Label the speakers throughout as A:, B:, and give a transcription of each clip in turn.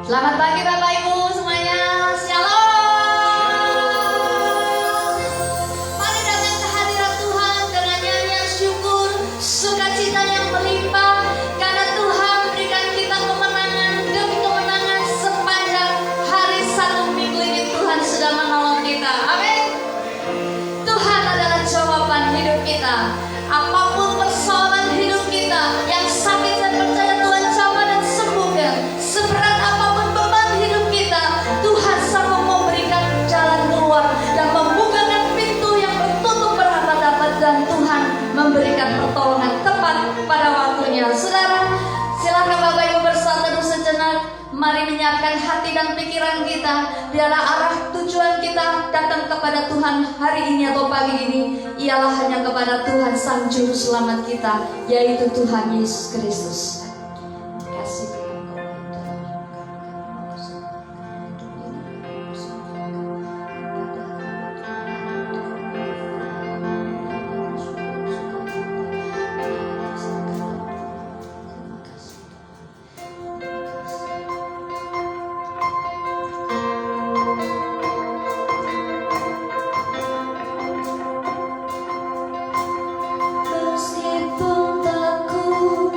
A: Selamat pagi Bapak Ibu semuanya, Shalom. Mari datang ke hadirat Tuhan dengan nyanyian syukur, sukacita yang melimpah, karena Tuhan berikan kita kemenangan demi kemenangan sepanjang hari satu minggu ini. Tuhan sudah menolong kita, amin. Tuhan adalah jawaban hidup kita. Apapun persoalan hidup kita yang sakit, saya percaya Tuhan jamah dan sembuhkan. Seberat apapun beban hidup kita, Tuhan sanggup memberikan jalan keluar dan membukakan pintu yang tertutup berabad-abad, dan Tuhan memberikan pertolongan tepat pada waktunya. Saudara, silakan Bapak Ibu bersatu sejenak. Mari menyiapkan hati dan pikiran kita. Biarlah arah tujuan kita datang kepada Tuhan hari ini atau pagi ini ialah hanya kepada Tuhan Sang Juru Selamat kita, yaitu Tuhan Yesus Kristus. Kasih meskipun takut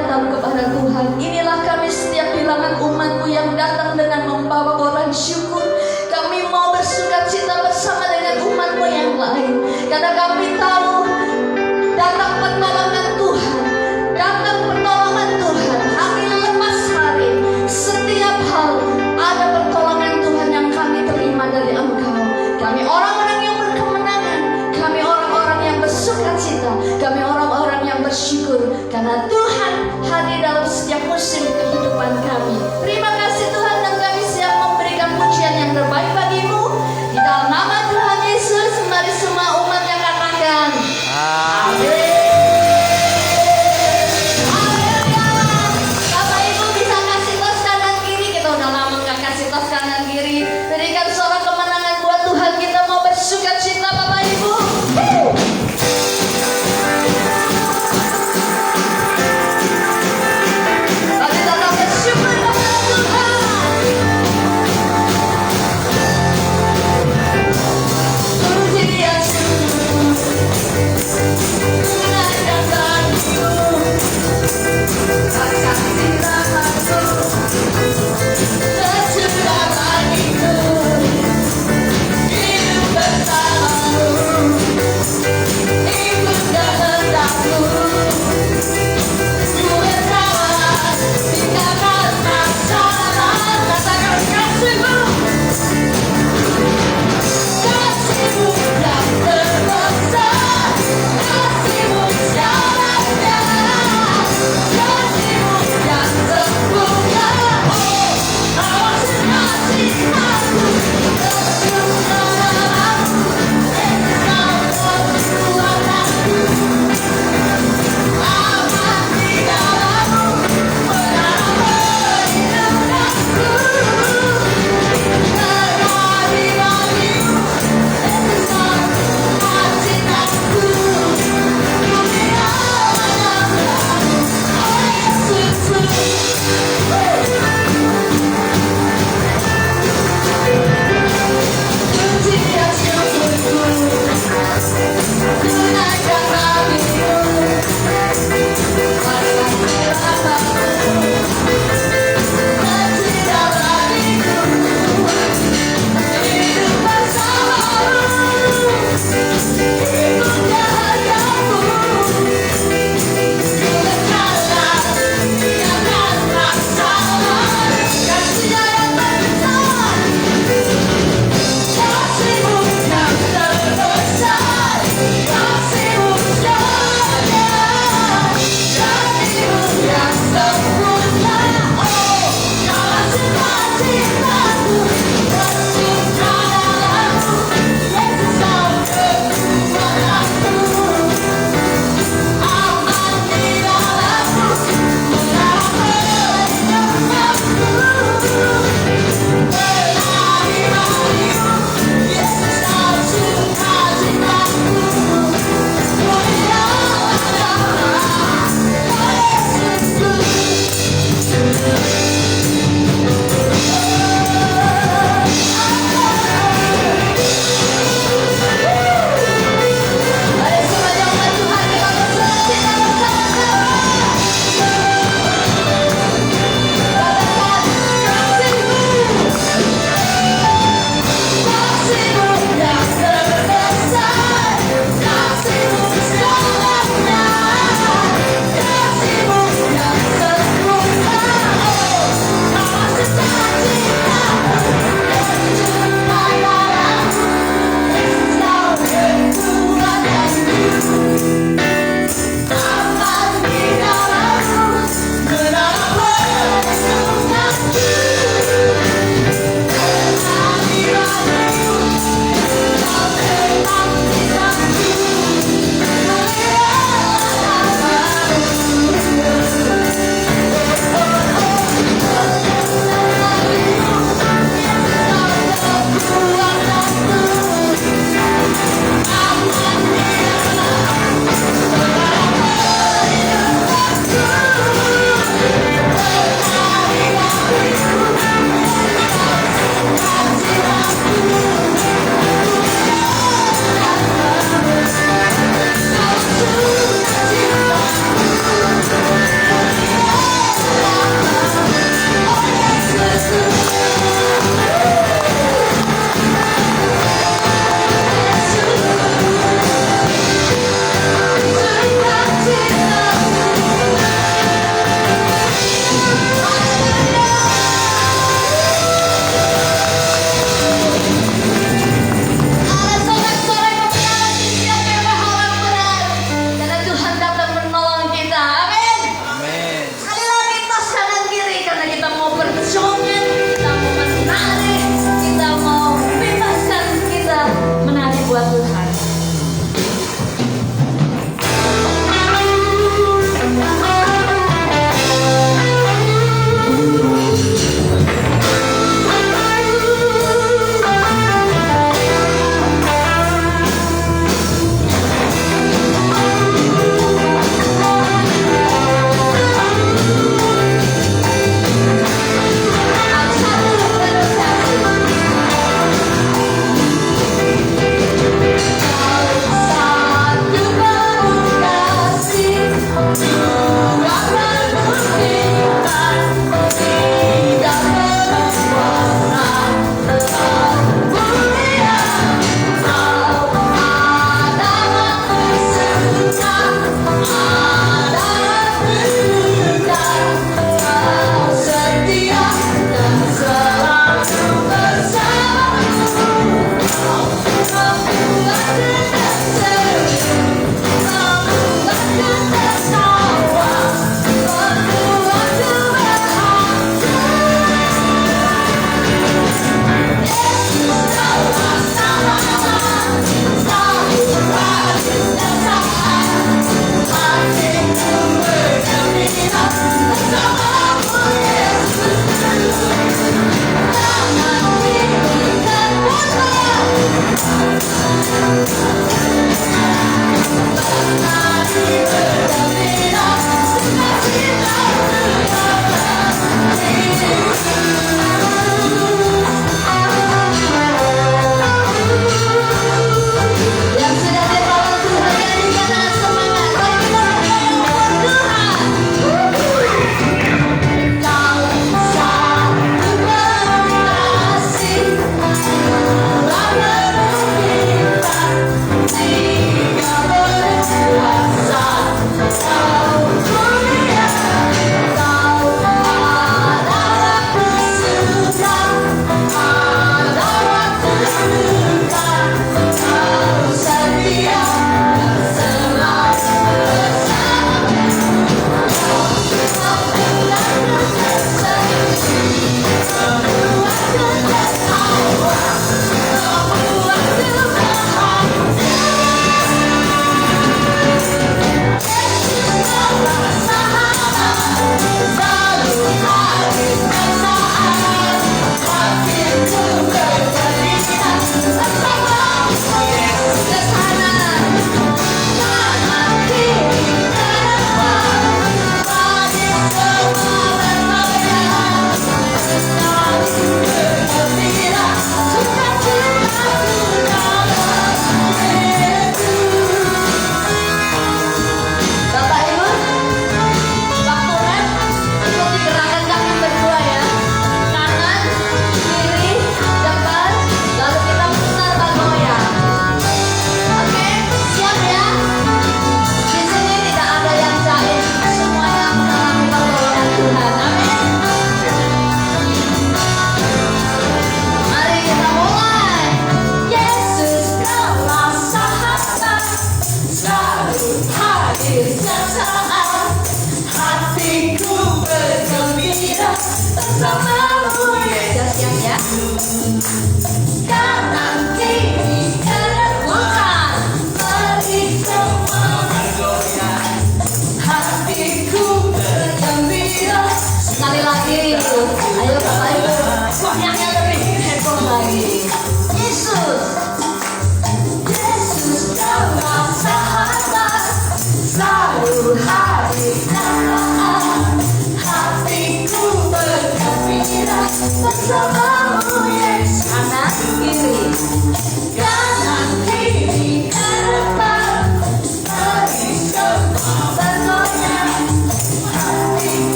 A: datang kepada Tuhan. Inilah kami setiap bilangan umat-Mu yang datang dengan membawa orang syukur. Kami mau bersuka cita bersama dengan umat-Mu yang lain, karena kami tahu datang pertolongan Tuhan, datang pertolongan Tuhan hari lepas hari. Setiap hal ada pertolongan Tuhan yang kami terima dari Engkau. Kami orang-orang yang berkemenangan, kami orang-orang yang bersuka cita, kami orang-orang yang bersyukur, karena Tuhan hadir dalam setiap musim kehidupan kami. Terima kasih Tuhan, dan kami siap memberikan pujian yang terbaik bagi-Mu. Di dalam nama Tuhan Yesus, mari semua umat yang katakan amin. Bapak Ibu bisa kasih tos kanan kiri. Kita udah lama gak kasih tos kanan kiri. Berikan suara kemenangan buat Tuhan. Kita mau bersuka cita Bapak Ibu.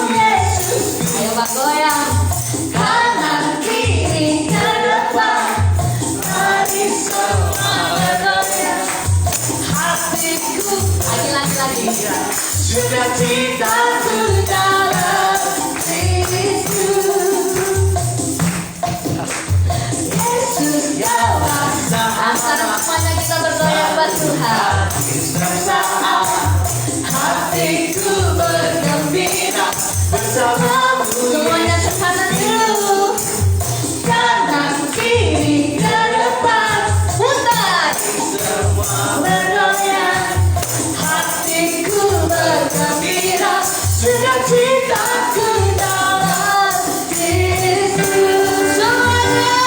A: Yesus. Ayo bergoyang. Kanan kiri ke depan, mari semua bergoyang. Hatiku lagi. Sukacitaku dalam Kristus. Yesus dewasa. Antara semuanya kita bergoyang buat Tuhan. Hatiku bergembira bersamamu. Semuanya sekanan dulu. Kanan kiri ke depan, putar. Semua bergoyang. Hatiku bergembira, sukacitaku dalam Kristus. Semuanya.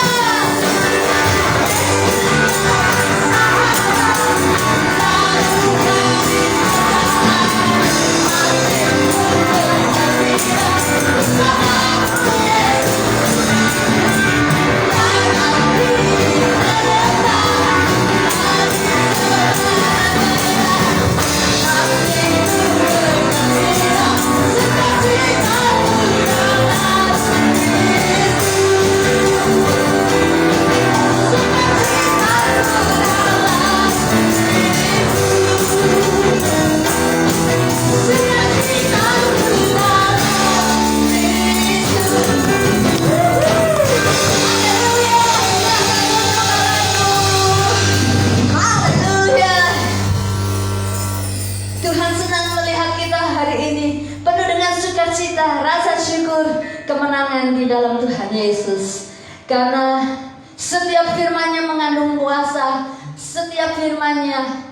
A: Tuhan senang melihat kita hari ini penuh dengan sukacita, rasa syukur, kemenangan di dalam Tuhan Yesus. Karena setiap firman-Nya mengandung kuasa, setiap firman-Nya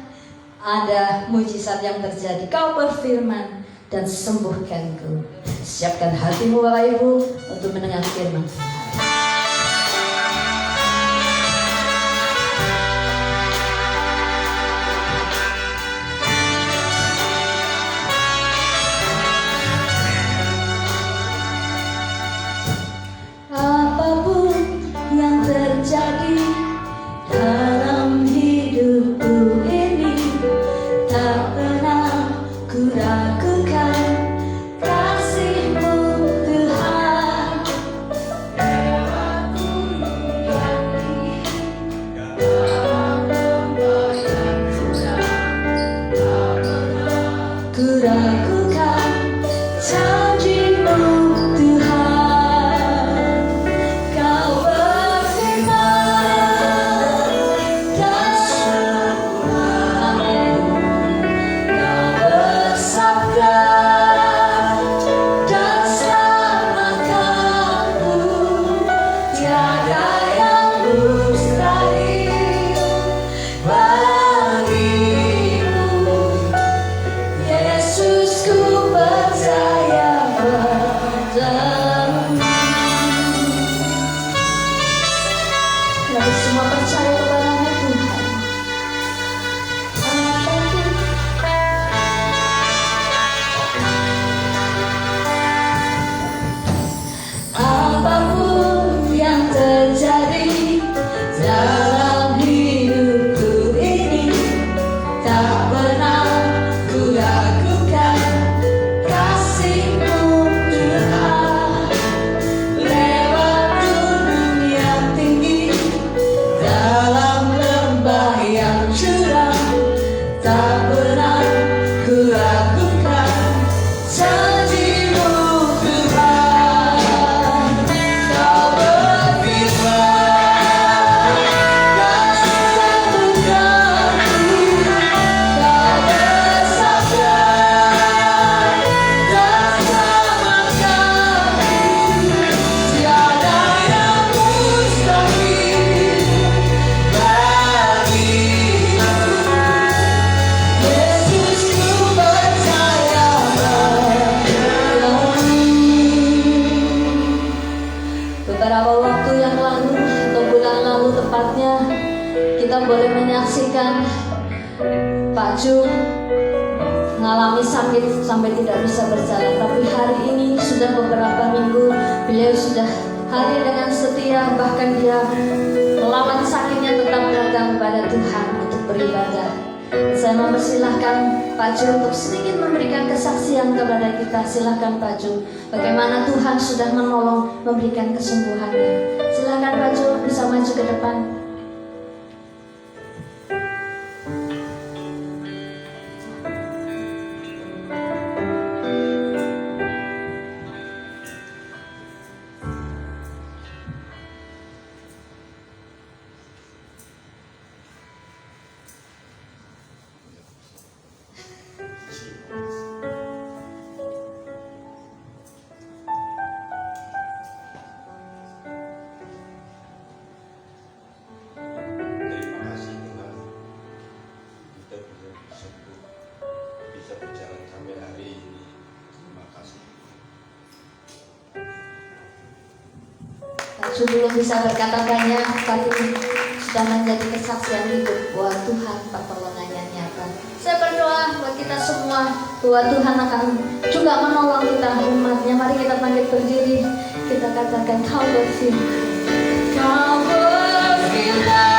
A: ada mujizat yang terjadi. Kau berfirman dan sembuhkanku. Siapkan hatimu Bapak Ibu untuk mendengar firman Tuhan. Apapun yang terjadi dalam hidupku ini, tak pernah ku ragukan kasih-Mu Tuhan. Lewat gunung yang tinggi, dalam lembah yang curam, tak pernah ku ragukan janji-Mu Tuhan. Semua percaya kepada-Mu Tuhan. Apapun yang terjadi dalam hidupku ini, tak pernah ku ragukan kasih-Mu Tuhan. Lewat gunung yang tinggi, dalam lembah yang curam, tak pernah ku ragukan janji-Mu Tuhan. Kau berfirman dan sembuhkanku. Kau bersabda dan selamatkanku. Tiada yang mustahil bagimu. Yesus, ku percaya padamu. Beberapa waktu yang lalu atau bulan lalu tepatnya, kita boleh menyaksikan Pak Ju mengalami sakit sampai tidak bisa berjalan. Tapi hari ini sudah beberapa minggu beliau sudah hadir dengan setia, bahkan dia melawan sakitnya tetap datang kepada Tuhan untuk beribadah. Saya mempersilahkan Pak Ju untuk sedikit memberikan kesaksian kepada kita. Silahkan Pak Ju, bagaimana Tuhan sudah menolong, memberikan kesembuhannya. Silahkan Pak Ju, bisa maju ke depan. Belum bisa berkata banyak, tapi sudah menjadi kesaksian hidup bahwa Tuhan pertolongannya nyata. Saya berdoa buat kita semua bahwa Tuhan akan juga menolong kita umatnya. Mari kita bangkit berdiri, kita katakan Kau berfirman, Kau berfirman.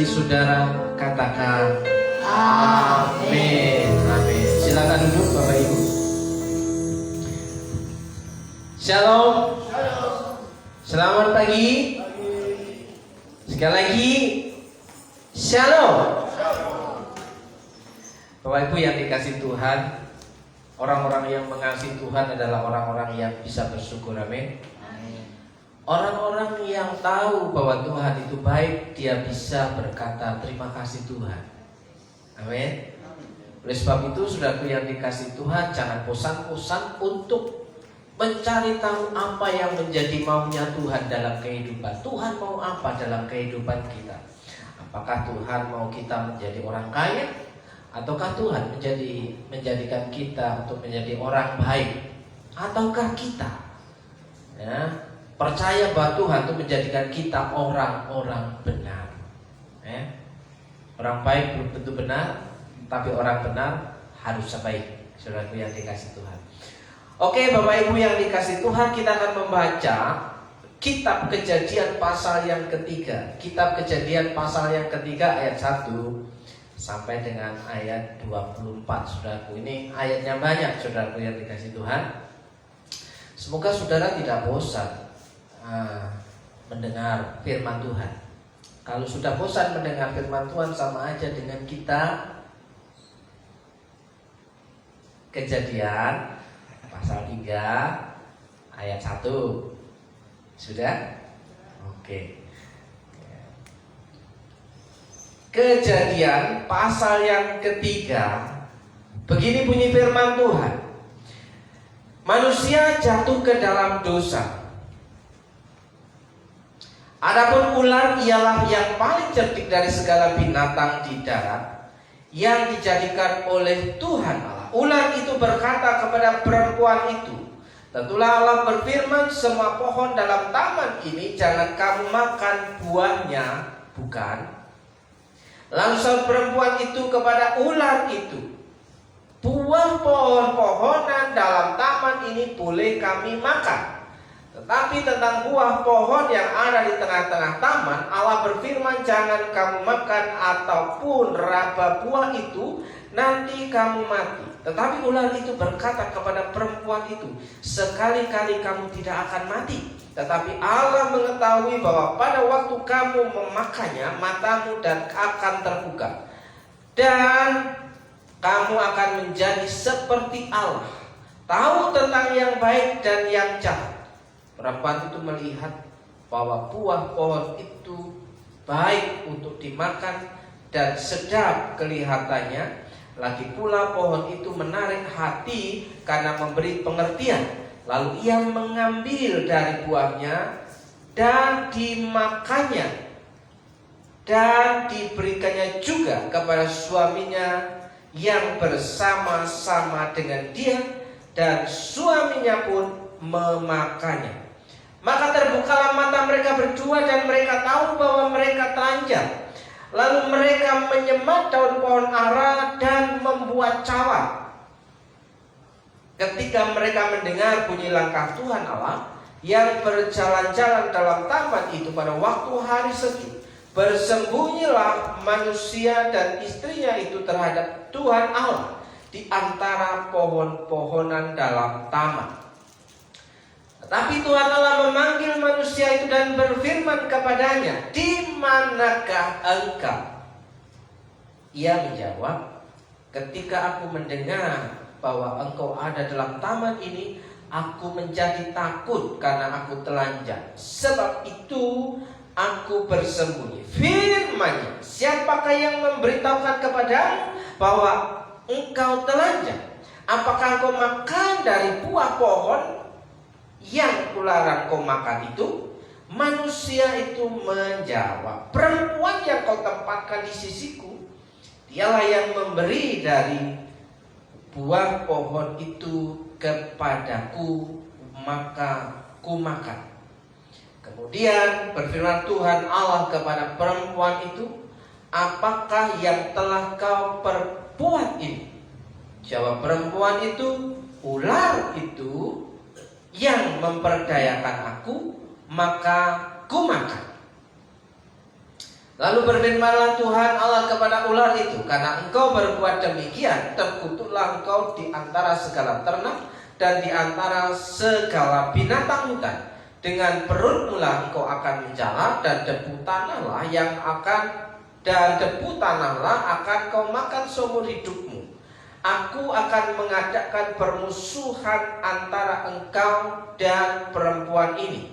B: Saudara katakan amin. Amin. Silakan duduk Bapak Ibu. Shalom. Selamat pagi. Sekali lagi shalom. Bapak Ibu yang dikasih Tuhan, orang-orang yang mengasihi Tuhan adalah orang-orang yang bisa bersyukur. Amin. Orang-orang yang tahu bahwa Tuhan itu baik, dia bisa berkata terima kasih Tuhan. Amin. Oleh sebab itu, saudaraku yang dikasih Tuhan, jangan bosan-bosan untuk mencari tahu apa yang menjadi maunya Tuhan dalam kehidupan. Tuhan mau apa dalam kehidupan kita? Apakah Tuhan mau kita menjadi orang kaya, ataukah Tuhan menjadikan kita untuk menjadi orang baik, ataukah kita percaya bahwa Tuhan itu menjadikan kita orang-orang benar. Orang baik belum tentu benar, tapi orang benar harus baik. Saudaraku yang dikasih Tuhan, Oke, Bapak Ibu yang dikasih Tuhan, kita akan membaca Kitab Kejadian pasal yang ketiga. Kitab Kejadian pasal yang ketiga ayat 1 sampai dengan ayat 24. Saudaraku, ini ayatnya banyak, saudaraku yang dikasih Tuhan. Semoga saudara tidak bosan mendengar firman Tuhan. Kalau sudah bosan mendengar firman Tuhan, sama aja dengan kita Kejadian pasal 3 ayat 1. Sudah? Oke. Kejadian pasal yang ketiga. Begini bunyi firman Tuhan. Manusia jatuh ke dalam dosa. Adapun ular ialah yang paling cerdik dari segala binatang di darat yang dijadikan oleh Tuhan Allah. Ular itu berkata kepada perempuan itu, tentulah Allah berfirman, semua pohon dalam taman ini jangan kamu makan buahnya, bukan? Lalu saud perempuan itu kepada ular itu, buah pohon-pohonan dalam taman ini boleh kami makan, tetapi tentang buah pohon yang ada di tengah-tengah taman, Allah berfirman, jangan kamu makan ataupun raba buah itu, nanti kamu mati. Tetapi ular itu berkata kepada perempuan itu, sekali-kali kamu tidak akan mati. Tetapi Allah mengetahui bahwa pada waktu kamu memakannya, matamu dan akan terbuka, dan kamu akan menjadi seperti Allah, tahu tentang yang baik dan yang jahat. Perempuan itu melihat bahwa buah pohon itu baik untuk dimakan dan sedap kelihatannya. Lagi pula pohon itu menarik hati karena memberi pengertian. Lalu ia mengambil dari buahnya dan dimakannya, dan diberikannya juga kepada suaminya yang bersama-sama dengan dia, dan suaminya pun memakannya. Maka terbukalah mata mereka berdua dan mereka tahu bahwa mereka telanjang. Lalu mereka menyemat daun pohon ara dan membuat cawan. Ketika mereka mendengar bunyi langkah Tuhan Allah yang berjalan-jalan dalam taman itu pada waktu hari sejuk, bersembunyilah manusia dan istrinya itu terhadap Tuhan Allah di antara pohon-pohonan dalam taman. Tapi Tuhan Allah memanggil manusia itu dan berfirman kepadanya, di manakah engkau? Ia menjawab, ketika aku mendengar bahwa engkau ada dalam taman ini, aku menjadi takut karena aku telanjang. Sebab itu aku bersembunyi. Firman-Nya, siapakah yang memberitahukan kepadamu bahwa engkau telanjang? Apakah engkau makan dari buah pohon yang kularang kau makan itu? Manusia itu menjawab, perempuan yang kau tempatkan di sisiku, dialah yang memberi dari buah pohon itu kepadaku, maka ku makan. Kemudian berfirman Tuhan Allah kepada perempuan itu, apakah yang telah kau perbuat ini? Jawab perempuan itu, ular itu yang memperdayakan aku, maka ku makan. Lalu berfirmanlah Tuhan Allah kepada ular itu, karena engkau berbuat demikian, terkutuklah engkau di antara segala ternak dan di antara segala binatang hutan. Dengan perutmu lah engkau akan menjala, dan debu tanahlah akan kau makan seumur hidupmu. Aku akan mengadakan permusuhan antara engkau dan perempuan ini,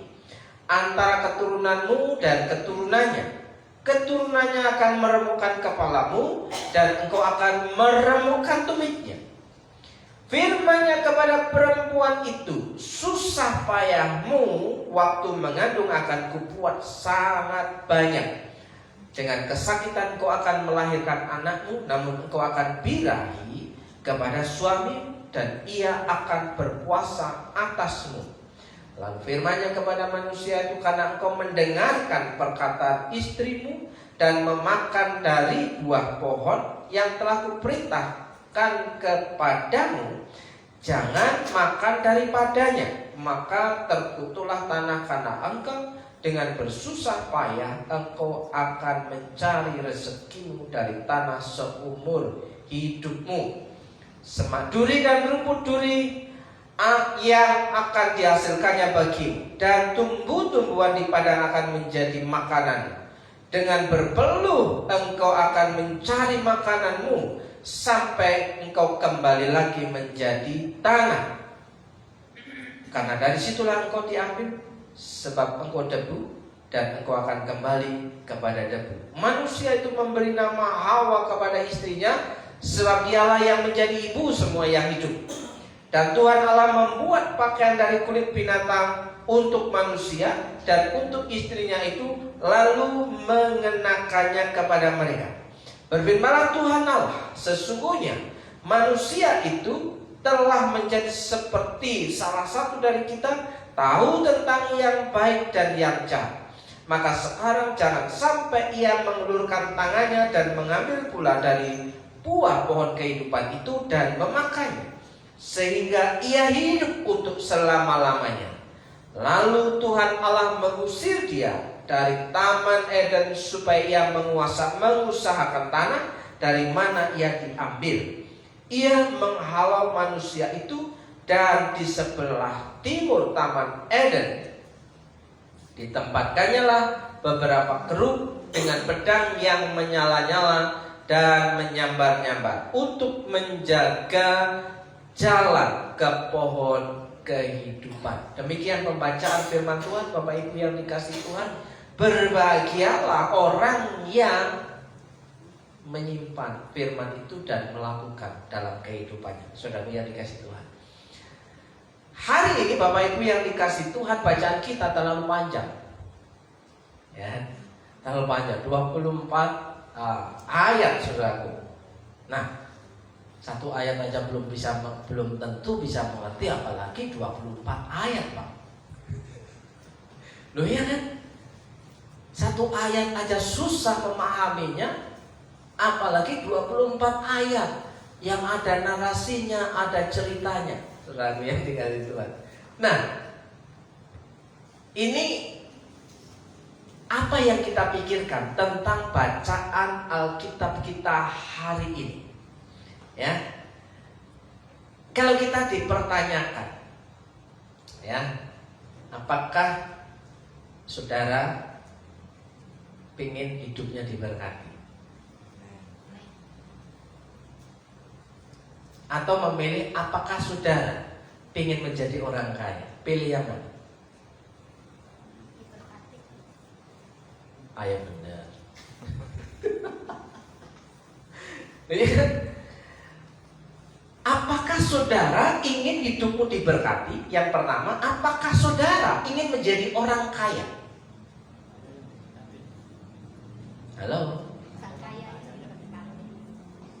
B: antara keturunanmu dan keturunannya. Keturunannya akan meremukkan kepalamu, dan engkau akan meremukkan tumitnya. Firman-Nya kepada perempuan itu, susah payahmu waktu mengandung akan kubuat sangat banyak. Dengan kesakitan kau akan melahirkan anakmu, namun engkau akan birahi kepada suami, dan ia akan berkuasa atasmu. Lalu firman-Nya kepada manusia itu, karena engkau mendengarkan perkataan istrimu dan memakan dari buah pohon yang telah kuperintahkan kepadamu, jangan makan daripadanya, maka terkutuklah tanah karena engkau dengan bersusah payah engkau akan mencari rezekimu dari tanah seumur hidupmu. Semak duri dan rumput duri yang akan dihasilkannya bagimu, dan tumbuh-tumbuhan di padang akan menjadi makanan. Dengan berpeluh engkau akan mencari makananmu sampai engkau kembali lagi menjadi tanah, karena dari situlah engkau diambil, sebab engkau debu dan engkau akan kembali kepada debu. Manusia itu memberi nama Hawa kepada istrinya, sebab dialah yang menjadi ibu semua yang hidup. Dan Tuhan Allah membuat pakaian dari kulit binatang untuk manusia dan untuk istrinya itu, lalu mengenakannya kepada mereka. Berfirmanlah Tuhan Allah, sesungguhnya manusia itu telah menjadi seperti salah satu dari kita, tahu tentang yang baik dan yang jahat. Maka sekarang jangan sampai ia mengulurkan tangannya dan mengambil pula dari buah pohon kehidupan itu dan memakainya, sehingga ia hidup untuk selama-lamanya. Lalu Tuhan Allah mengusir dia dari Taman Eden supaya ia mengusahakan tanah dari mana ia diambil. Ia menghalau manusia itu, dan di sebelah timur Taman Eden ditempatkannya lah beberapa kerub dengan pedang yang menyala-nyala dan menyambar-nyambar untuk menjaga jalan ke pohon kehidupan. Demikian pembacaan firman Tuhan. Bapak Ibu yang dikasihi Tuhan, berbahagialah orang yang menyimpan firman itu dan melakukan dalam kehidupannya. Saudara yang dikasihi Tuhan, hari ini Bapak Ibu yang dikasihi Tuhan, bacaan kita terlalu panjang, ya, terlalu panjang, 24 ayat, saudaraku. Nah, satu ayat aja belum tentu bisa mengerti, apalagi 24 ayat, Pak. Loh ya kan? Satu ayat aja susah memahaminya, apalagi 24 ayat yang ada narasinya, ada ceritanya. Saudaraku yang dikasihi Tuhan. Nah, ini apa yang kita pikirkan tentang bacaan Alkitab kita hari ini? Ya, kalau kita dipertanyakan, ya, apakah saudara ingin hidupnya diberkati, atau memilih apakah saudara ingin menjadi orang kaya? Pilih yang mana? Ayah benar. Apakah saudara ingin hidupmu diberkati? Yang pertama, apakah saudara ingin menjadi orang kaya? Halo?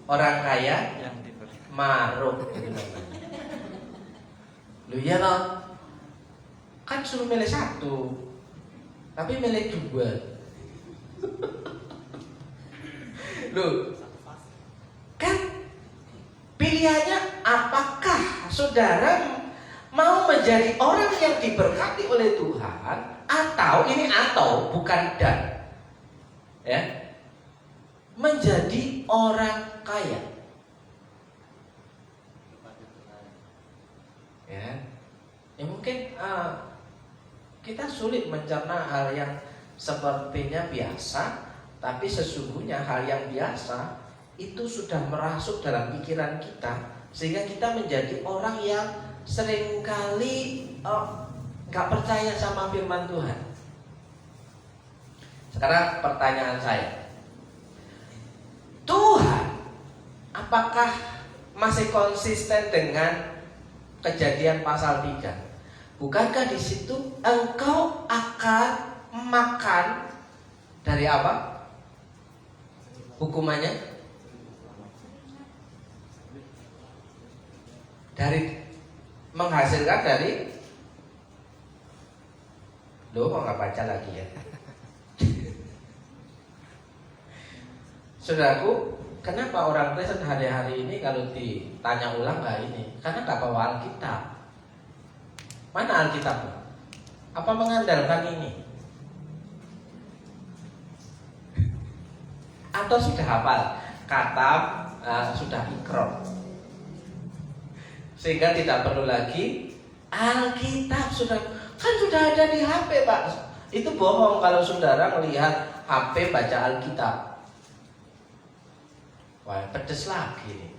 B: Orang kaya maruk. Lu ya loh, kan suruh milih satu, tapi milih dua. Loh, kan pilihannya apakah saudara mau menjadi orang yang diberkati oleh Tuhan, atau ini atau bukan dan, ya, menjadi orang kaya. Ya mungkin kita sulit mencerna hal yang sepertinya biasa, tapi sesungguhnya hal yang biasa itu sudah merasuk dalam pikiran kita, sehingga kita menjadi orang yang seringkali gak percaya sama firman Tuhan. Sekarang pertanyaan saya, Tuhan apakah masih konsisten dengan Kejadian pasal 3? Bukankah di situ engkau akan makan dari apa? Hukumannya? Dari menghasilkan dari. Loh, kok nggak baca lagi ya? Saudaraku, Kenapa orang Kristen hari-hari ini kalau ditanya ulang nggak ini? Karena nggak bawa Alkitab. Mana Alkitab? Apa mengandalkan ini? Atau sudah hafal? Katam, sudah ikrar. Sehingga tidak perlu lagi Alkitab kan sudah ada di HP, Pak. Itu bohong kalau saudara melihat HP baca Alkitab. Wah, pedes lagi nih.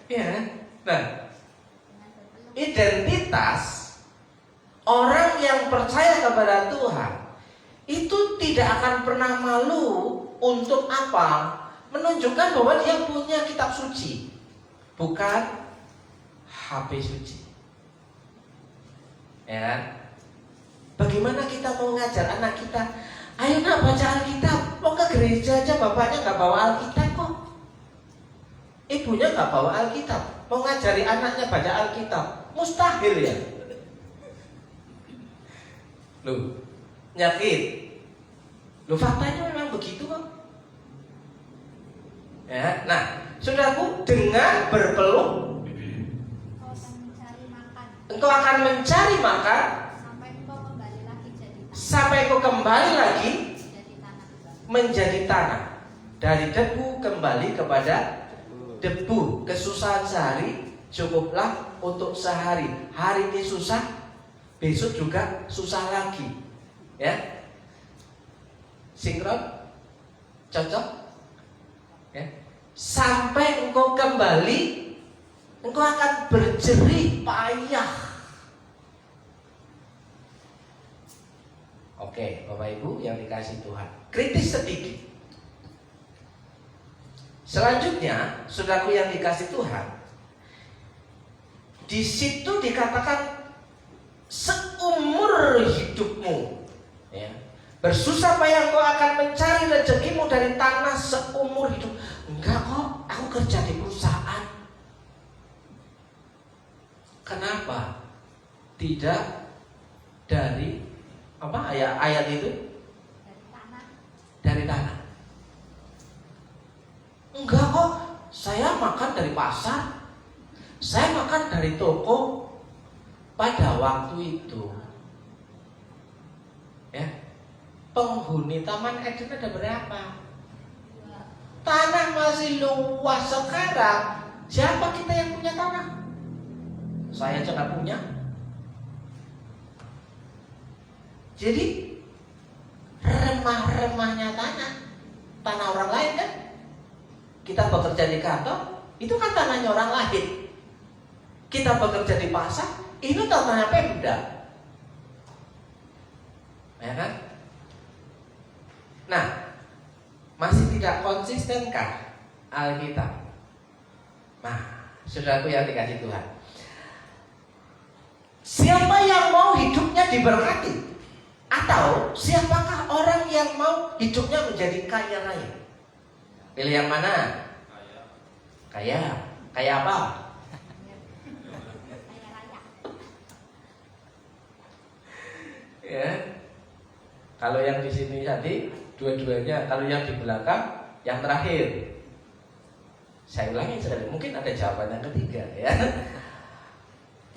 B: Ya. Nah, identitas orang yang percaya kepada Tuhan itu tidak akan pernah malu untuk apa? Menunjukkan bahwa dia punya kitab suci, bukan HP suci. Ya kan? Bagaimana kita mau ngajar anak kita? Ayo nak baca Alkitab. Mau ke gereja aja bapaknya nggak bawa Alkitab kok. Ibunya nggak bawa Alkitab. Mau ngajari anaknya baca Alkitab, mustahil ya. Loh, nyakit. Loh, faktanya memang begitu kok. Ya, nah, saudaraku, dengan berpeluh engkau akan mencari makan sampai engkau kembali lagi menjadi tanah. Dari debu kembali kepada debu. Kesusahan sehari cukuplah untuk sehari. Hari ini susah, besok juga susah lagi. Ya, sinkron, cocok. Ya. Sampai engkau kembali, engkau akan berjerih payah. Oke, Bapak Ibu yang dikasih Tuhan, kritis sedikit. Selanjutnya, saudaraku yang dikasih Tuhan, di situ dikatakan seumur hidupmu, ya, bersusah payah engkau akan mencari rezekimu dari tanah seumur hidup. Enggak kok, aku kerja di perusahaan. Kenapa? Tidak dari apa ayat itu? Dari tanah. Enggak kok, saya makan dari pasar. Saya makan dari toko. Pada waktu itu, ya, penghuni Taman Eden ada berapa? Tanah masih luas. Sekarang siapa kita yang punya tanah? Saya aja nggak punya. Jadi remah-remahnya tanah orang lain kan? Kita bekerja di kantor, itu kan tanahnya orang lain. Kita bekerja di pasar, itu tanahnya Pemda. Ya kan? Nah, masih tidak konsistenkah Alkitab? Nah, saudaraku yang dikasih Tuhan, siapa yang mau hidupnya diberkati? Atau siapakah orang yang mau hidupnya menjadi kaya raya? Pilih yang mana? Kaya. Kaya apa? Ya. Kalau yang di sini tadi dua-duanya, kalau yang di belakang yang terakhir. Saya ulangi sekali, mungkin ada jawaban yang ketiga ya.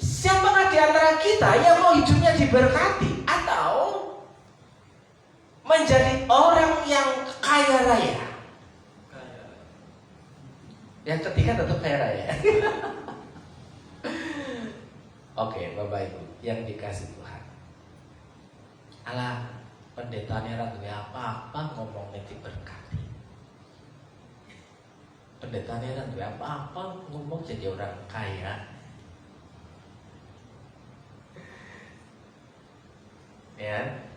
B: Siapakah di antara kita yang mau hidupnya diberkati atau menjadi orang yang kaya raya? Yang ketiga tetap kaya raya. Oke, Bapak Ibu yang dikasih Tuhan. Alah, pendetanya ratu apa-apa ngomongnya diberkati. Pendetanya ratu apa-apa ngomong jadi orang kaya. Ya.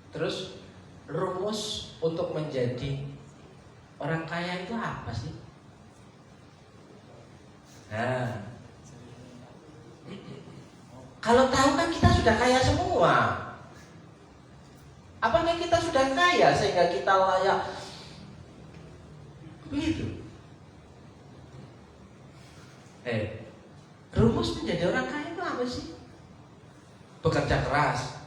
B: Terus rumus untuk menjadi orang kaya itu apa sih? Nah, kalau tahu kan kita sudah kaya semua. Apakah kita sudah kaya sehingga kita layak begitu? Rumus menjadi orang kaya itu apa sih? Bekerja keras,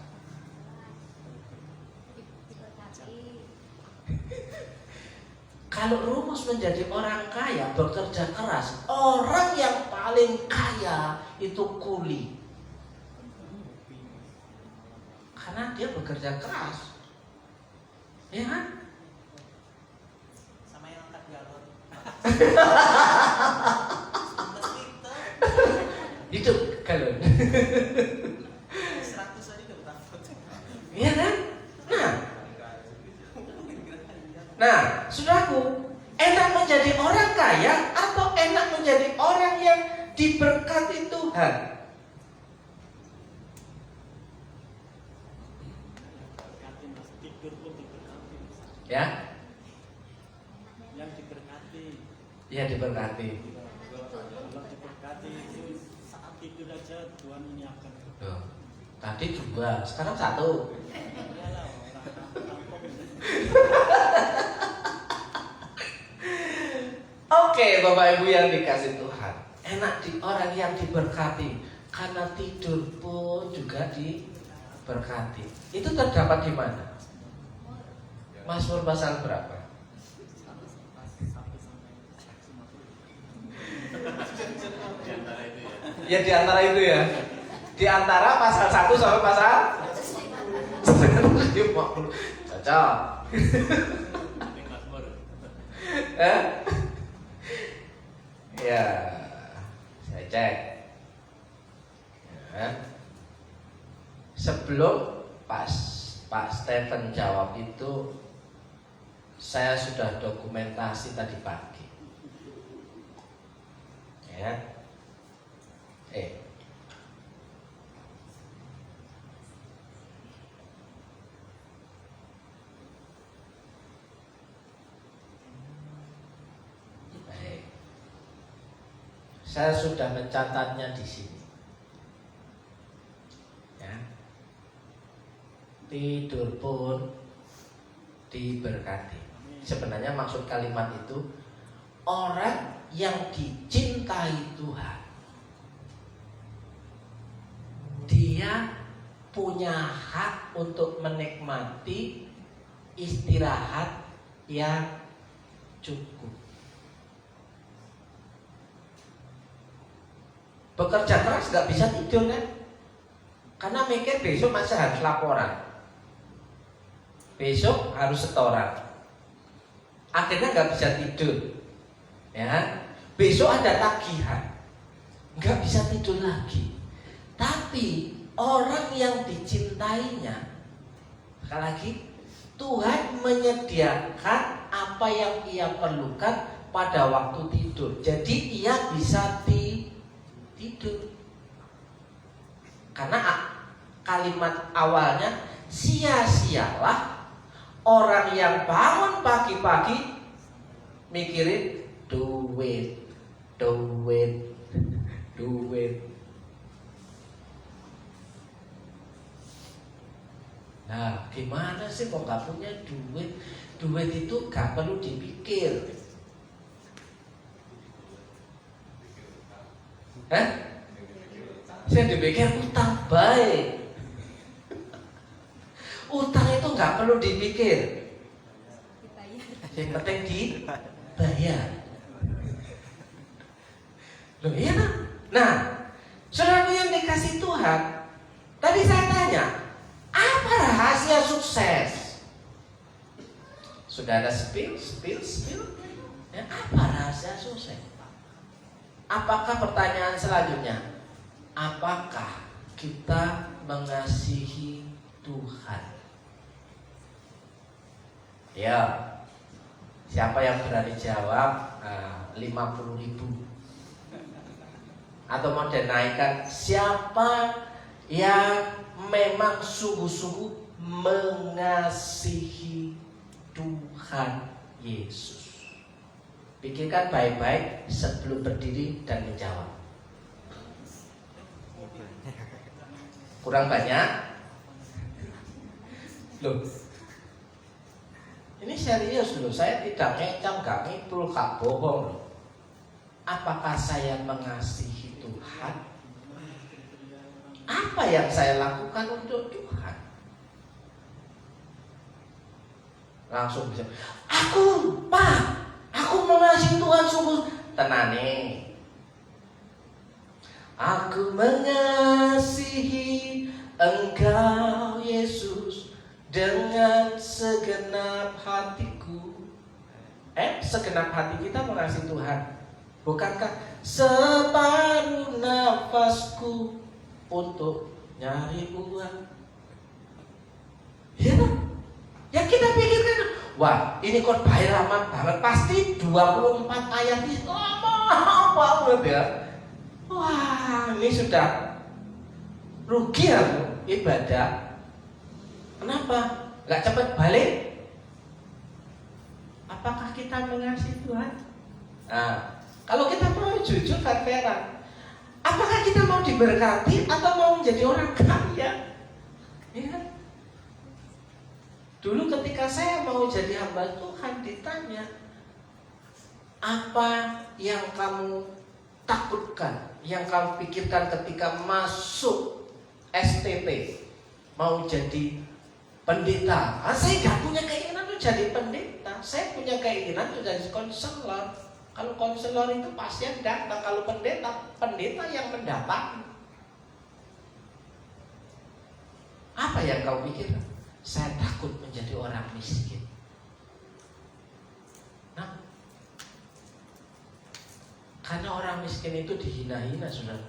B: Kalau rumus menjadi orang kaya bekerja keras, orang yang paling kaya itu kuli. Karena dia bekerja keras. Ya kan?
C: Sama yang angkat galon.
B: Itu galon.
C: 100 aja udah dapat.
B: Iya kan? Nah, saudaraku, enak menjadi orang kaya atau enak menjadi orang yang diberkati Tuhan?
C: Tidur pun diberkati.
B: Ya,
C: Yang diberkati.
B: ya diberkati.
C: Kalau diberkati itu saat tidur aja Tuhan menyiapkan.
B: Tuh, tadi 2, sekarang 1.
C: Iyalah orang kampung.
B: Oke, Bapak Ibu yang dikasih Tuhan, enak di orang yang diberkati, karena tidur pun juga diberkati. Itu terdapat di mana? Mazmur pasal berapa? Ya di antara itu ya. Di antara pasal 1 sampai pasal 50. Cocok. Ya, saya cek. Ya. Sebelum Pak Stephen jawab itu, saya sudah dokumentasi tadi pagi. Ya. Baik. Saya sudah mencatatnya di sini. Ya. Tidur pun diberkati. Sebenarnya maksud kalimat itu orang yang dicintai Tuhan, dia punya hak untuk menikmati istirahat yang cukup. Bekerja keras gak bisa tidur kan? Karena mikir besok masih harus laporan, besok harus setoran, akhirnya gak bisa tidur. Ya, besok ada tagihan, nggak bisa tidur lagi. Tapi orang yang dicintainya, sekali lagi, Tuhan menyediakan apa yang ia perlukan pada waktu tidur. Jadi ia bisa tidur. Karena kalimat awalnya, sia-sialah orang yang bangun pagi-pagi mikirin duit. Nah, gimana sih kok gak punya duit? Duit itu gak perlu dipikir. Saya dipikir utang baik. Utang itu gak perlu dipikir, yang penting dibayar. Loh iya kan? Nah, saudaraku yang dikasih Tuhan, tadi saya tanya, apa rahasia sukses? Sudah ada spill. Ya, apa rahasia sukses? Apakah pertanyaan selanjutnya? Apakah kita mengasihi Tuhan? Ya, siapa yang berani jawab? 50.000. Atau mau dinaikkan, siapa yang memang sungguh-sungguh mengasihi Tuhan Yesus? Pikirkan baik-baik sebelum berdiri dan menjawab. Kurang banyak? Loh, ini serius loh, saya tidak ngecam, gak ngipul, gak bohong loh. Apakah saya mengasihi Tuhan? Apa yang saya lakukan untuk Tuhan? Langsung bisa, aku Pak, tenane. Aku mengasihi Engkau Yesus dengan segenap hatiku. Segenap hati kita mengasihi Tuhan. Bukankah separuh nafasku untuk nyari uang? Ya, yang kita pikirkan, wah ini khotbah lama banget, pasti 24 ayat ini lama banget ya. Wah ini sudah rugi aku ibadah. Kenapa? Gak cepat balik? Apakah kita mengasihi Tuhan? Nah, kalau kita mau jujur fair-fairan, apakah kita mau diberkati atau mau menjadi orang kaya? Ya. Dulu ketika saya mau jadi hamba Tuhan ditanya, apa yang kamu takutkan, yang kamu pikirkan ketika masuk STT, mau jadi pendeta? Saya gak punya keinginan untuk jadi pendeta. Saya punya keinginan untuk jadi konselor. Kalau konselor itu pasti yang datang. Kalau pendeta yang mendatangi. Apa yang kau pikirkan? Saya takut menjadi orang miskin. Nah, karena orang miskin itu dihina-hina, saudara.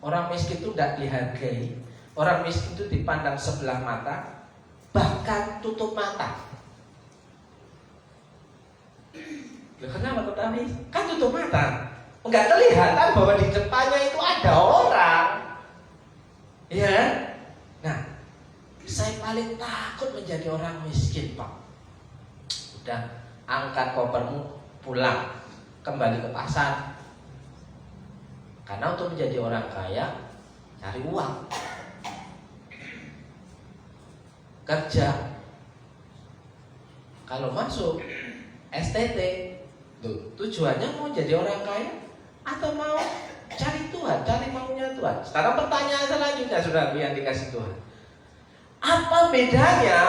B: Orang miskin itu tidak dihargai. Orang miskin itu dipandang sebelah mata, bahkan tutup mata. Kenapa tetapi? Kan tutup mata, enggak kelihatan bahwa di depannya itu ada orang. Ya, nah, saya paling takut menjadi orang miskin, Pak. Udah, angkat kopermu, pulang, kembali ke pasar. Karena untuk menjadi orang kaya, cari uang, kerja. Kalau masuk STT, tujuannya mau jadi orang kaya atau mau cari Tuhan, cari maunya Tuhan. Sekarang pertanyaan selanjutnya, saudara yang dikasih Tuhan, apa bedanya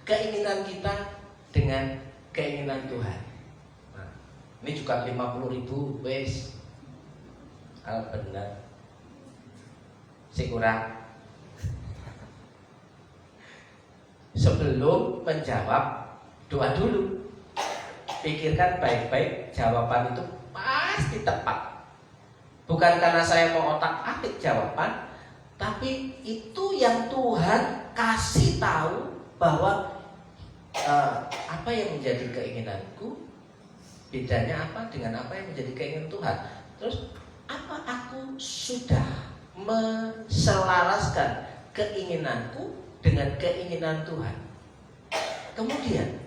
B: keinginan kita dengan keinginan Tuhan? Nah, ini juga 50.000 wes. Kalau benar si kurang. Sebelum menjawab, doa dulu. Pikirkan baik-baik, jawaban itu pasti tepat. Bukan karena saya mau otak-atik jawaban, tapi itu yang Tuhan kasih tahu bahwa apa yang menjadi keinginanku, bedanya apa dengan apa yang menjadi keinginan Tuhan. Terus apa aku sudah menselaraskan keinginanku dengan keinginan Tuhan? Kemudian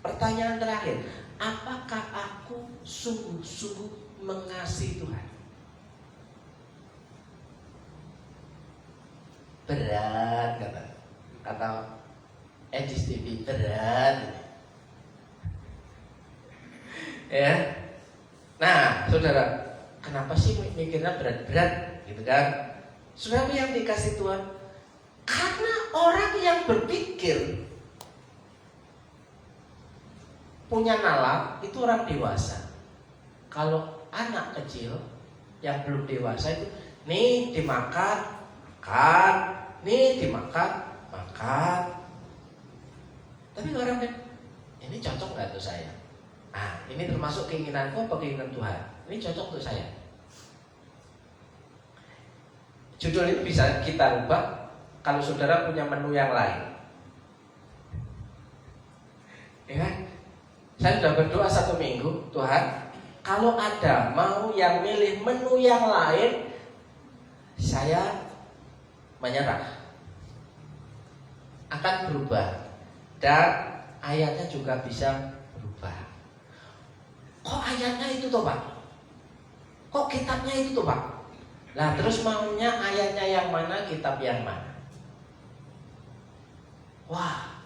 B: pertanyaan terakhir, apakah aku sungguh-sungguh mengasihi Tuhan? Berat kata Edis TV, berat. Ya. Nah, saudara, kenapa sih mikirnya berat-berat gitu kan? Saudara yang dikasih Tuhan, karena orang yang berpikir punya nalar itu orang dewasa. Kalau anak kecil yang belum dewasa itu, nih dimakan, makan, nih dimakan, makan. Tapi orang kan, ini cocok nggak tuh saya? Ah, ini termasuk keinginanku apa keinginan Tuhan? Ini cocok untuk saya. Judul ini bisa kita rubah kalau saudara punya menu yang lain. Ya kan? Saya sudah berdoa 1 minggu, Tuhan, kalau ada mau yang milih menu yang lain, saya menyerah. Akan berubah. Dan ayatnya juga bisa berubah. Kok ayatnya itu toh Pak? Kok kitabnya itu toh Pak? Nah terus maunya ayatnya yang mana, kitab yang mana? Wah,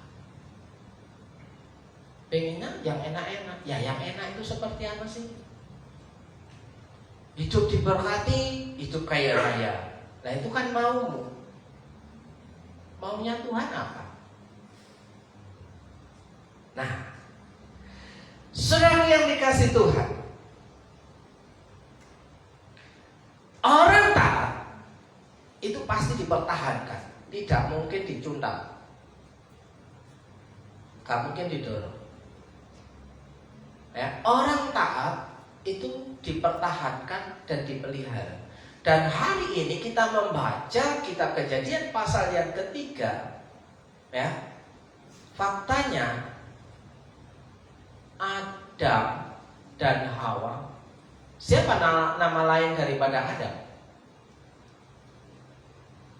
B: pengennya yang enak-enak. Ya yang enak itu seperti apa sih? Hidup diberkati, hidup kaya-raya. Nah itu kan maumu. Maunya Tuhan apa? Nah, Saudara yang dikasih Tuhan, orang taat itu pasti dipertahankan, tidak mungkin dicuntal, gak mungkin didorong. Ya, orang taat itu dipertahankan dan dipelihara. Dan hari ini kita membaca kitab Kejadian pasal yang ketiga, ya, faktanya Adam dan Hawa. Siapa nama lain daripada Adam?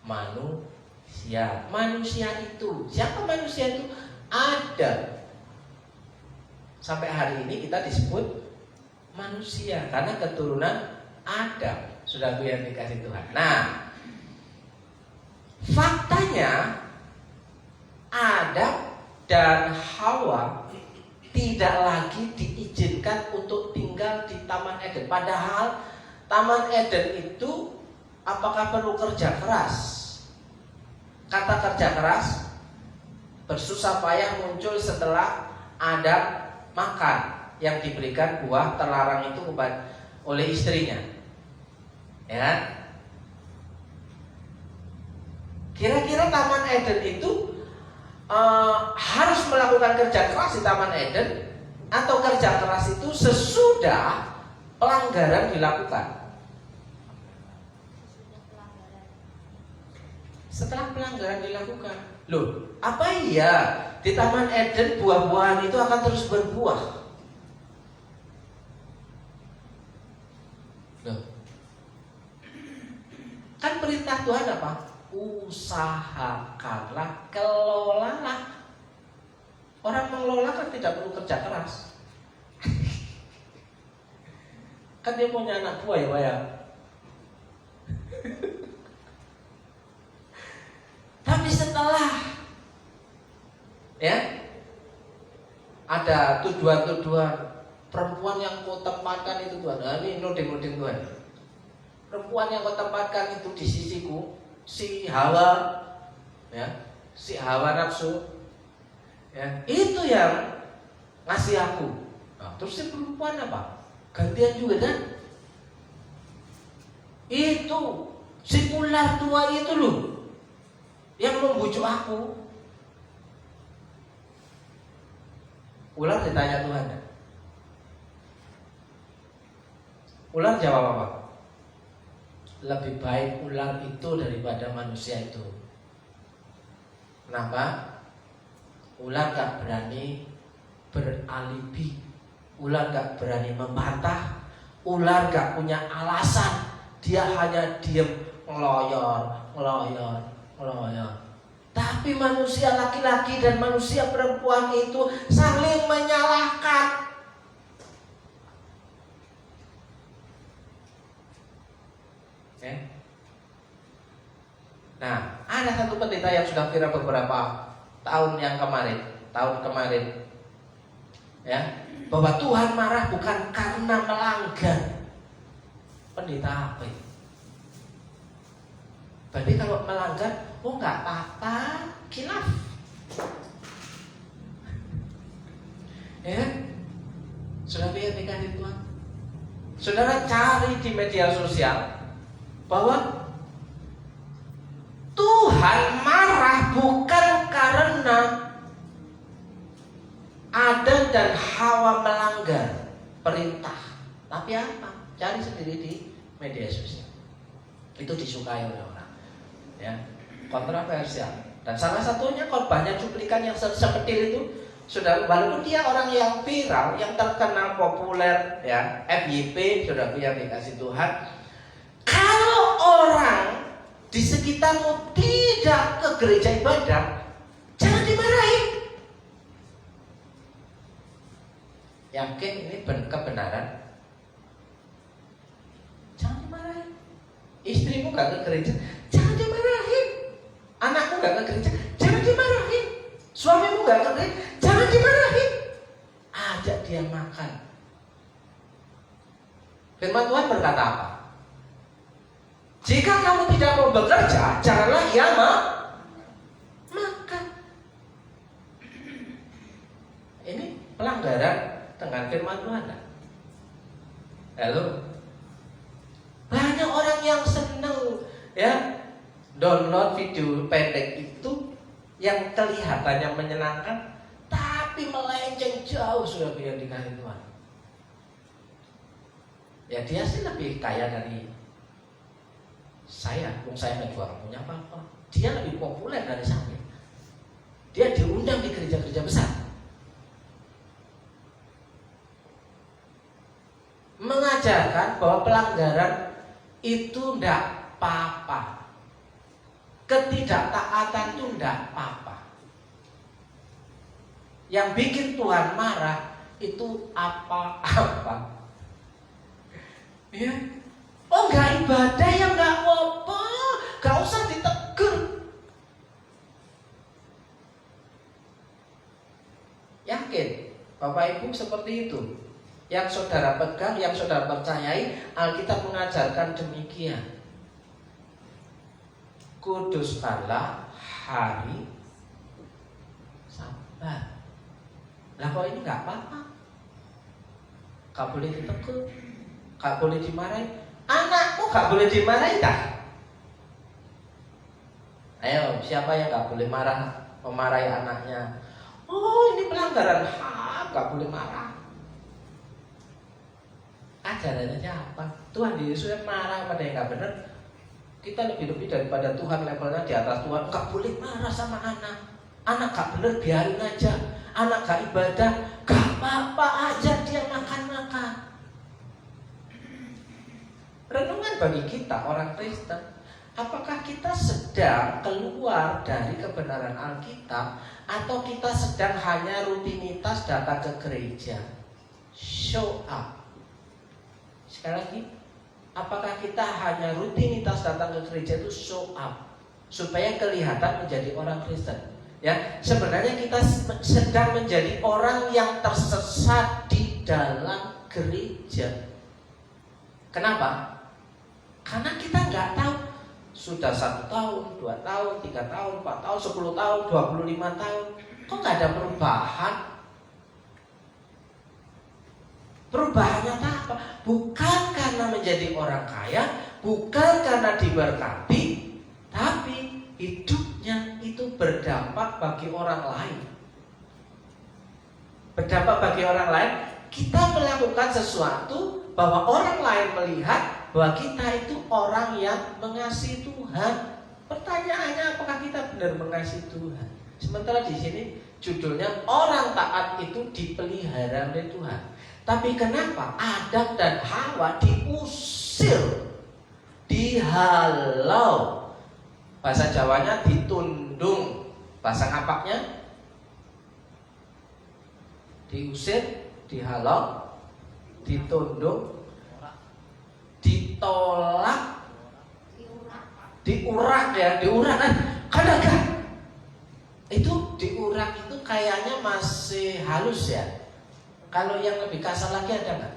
B: Manusia. Manusia itu, siapa manusia itu? Adam. Sampai hari ini kita disebut manusia karena keturunan Adam. Saudaraku yang dikasih Tuhan. Nah, faktanya Adam dan Hawa tidak lagi diizinkan untuk tinggal di Taman Eden. Padahal Taman Eden itu apakah perlu kerja keras? Kata kerja keras bersusah payah muncul setelah Adam makan yang diberikan buah terlarang itu oleh istrinya. Ya, kira-kira Taman Eden itu harus melakukan kerja keras di Taman Eden, atau kerja keras itu sesudah pelanggaran dilakukan? Setelah pelanggaran dilakukan. Loh, apa iya di Taman Eden buah-buahan itu akan terus berbuah? Loh, kan perintah Tuhan apa? Usahakanlah, kelolalah. Orang mengelola kan tidak perlu kerja keras. Kan dia punya anak buah ya, Pak ya. Tapi setelah ya ada tuduhan-tuduhan, perempuan yang kau tempatkan itu Tuhan. Nah, ini nuding-nuding Tuhan. Perempuan yang kau tempatkan itu di sisiku, si Hawa, ya, si Hawa nafsu, ya, itu yang ngasih aku. Nah, terus si perempuan apa? Gantian juga kan? Itu si ular tua itu loh yang membujuk aku. Ular ditanya Tuhan. Ular jawab apa? Lebih baik ular itu daripada manusia itu. Kenapa? Ular gak berani beralibi, ular gak berani membantah, ular gak punya alasan. Dia hanya diem, ngeloyor. Tapi manusia laki-laki dan manusia perempuan itu saling menyalahkan. Nah, ada satu pendeta yang sudah viral beberapa tahun kemarin, ya, bahwa Tuhan marah bukan karena melanggar. Pendeta apa itu? Berarti kalau melanggar, oh nggak apa-apa, khilaf. Ya, saudara yang dikasih Tuhan, saudara cari di media sosial bahwa Tuhan marah bukan karena Adam dan Hawa melanggar perintah, tapi apa? Cari sendiri di media sosial. Itu disukai oleh orang, ya, kontroversial. Dan salah satunya korbannya cuplikan yang seperti itu, sudah, walaupun dia orang yang viral, yang terkenal populer, ya, FYP, sudah yang dikasih Tuhan. Kalau orang di sekitarmu tidak ke gereja ibadah, jangan dimarahin. Yakin ini kebenaran? Jangan dimarahin. Istrimu gak ke gereja, jangan dimarahin. Anakmu gak ke gereja, jangan dimarahin. Suamimu gak ke gereja, jangan dimarahin. Ajak dia makan. Firman Tuhan berkata apa? Jika kamu tidak mau bekerja, janganlah ia makan. Ini pelanggaran dengan firman Tuhan? Halo? Banyak orang yang senang ya download video pendek itu yang kelihatannya menyenangkan, tapi melenceng jauh sudah yang dikasih Tuhan. Ya dia sih lebih kaya dari saya, saya nggak punya apa-apa. Dia lebih populer dari saya. Dia diundang di gereja-gereja besar. Mengajarkan bahwa pelanggaran itu tidak apa-apa. Ketidaktaatan itu tidak apa-apa. Yang bikin Tuhan marah itu apa-apa. Ya. Oh nggak ibadah ya nggak apa-apa, nggak usah ditegur. Yakin Bapak Ibu seperti itu? Yang saudara pegang, yang saudara percayai, Alkitab mengajarkan demikian. Kuduskanlah hari Sabat. Lah kok ini nggak apa-apa? Nggak boleh ditegur, nggak boleh dimarahi. Anakmu nggak boleh dimarahi tak? Ayo, siapa yang nggak boleh memarahi anaknya? Oh, ini pelanggaran HAM, nggak boleh marah. Ajarannya apa? Tuhan Yesus yang marah pada yang nggak benar. Kita lebih-lebih daripada Tuhan, levelnya di atas Tuhan. Nggak boleh marah sama anak. Anak nggak benar biarin aja. Anak nggak ibadah, nggak apa-apa aja dia makan-makan. Renungan bagi kita orang Kristen, apakah kita sedang keluar dari kebenaran Alkitab atau kita sedang hanya rutinitas datang ke gereja? Show up. Sekali lagi, apakah kita hanya rutinitas datang ke gereja itu show up supaya kelihatan menjadi orang Kristen? Ya, sebenarnya kita sedang menjadi orang yang tersesat di dalam gereja. Kenapa? Karena kita nggak tahu. Sudah 1 tahun, 2 tahun, 3 tahun, 4 tahun, 10 tahun, 25 tahun, kok nggak ada perubahan? Perubahannya apa? Bukan karena menjadi orang kaya, bukan karena diberkati, tapi hidupnya itu berdampak bagi orang lain. Berdampak bagi orang lain, kita melakukan sesuatu bahwa orang lain melihat bahwa kita itu orang yang mengasihi Tuhan. Pertanyaannya, apakah kita benar mengasihi Tuhan? Sementara di sini judulnya orang taat itu dipelihara oleh Tuhan. Tapi kenapa Adam dan Hawa diusir, dihalau? Bahasa Jawanya ditundung. Bahasa Ngapaknya diusir, dihalau, ditundung, ditolak, diurak ya, diurak kan agak. Itu diurak itu kayaknya masih halus ya. Kalau yang lebih kasar lagi ada nggak?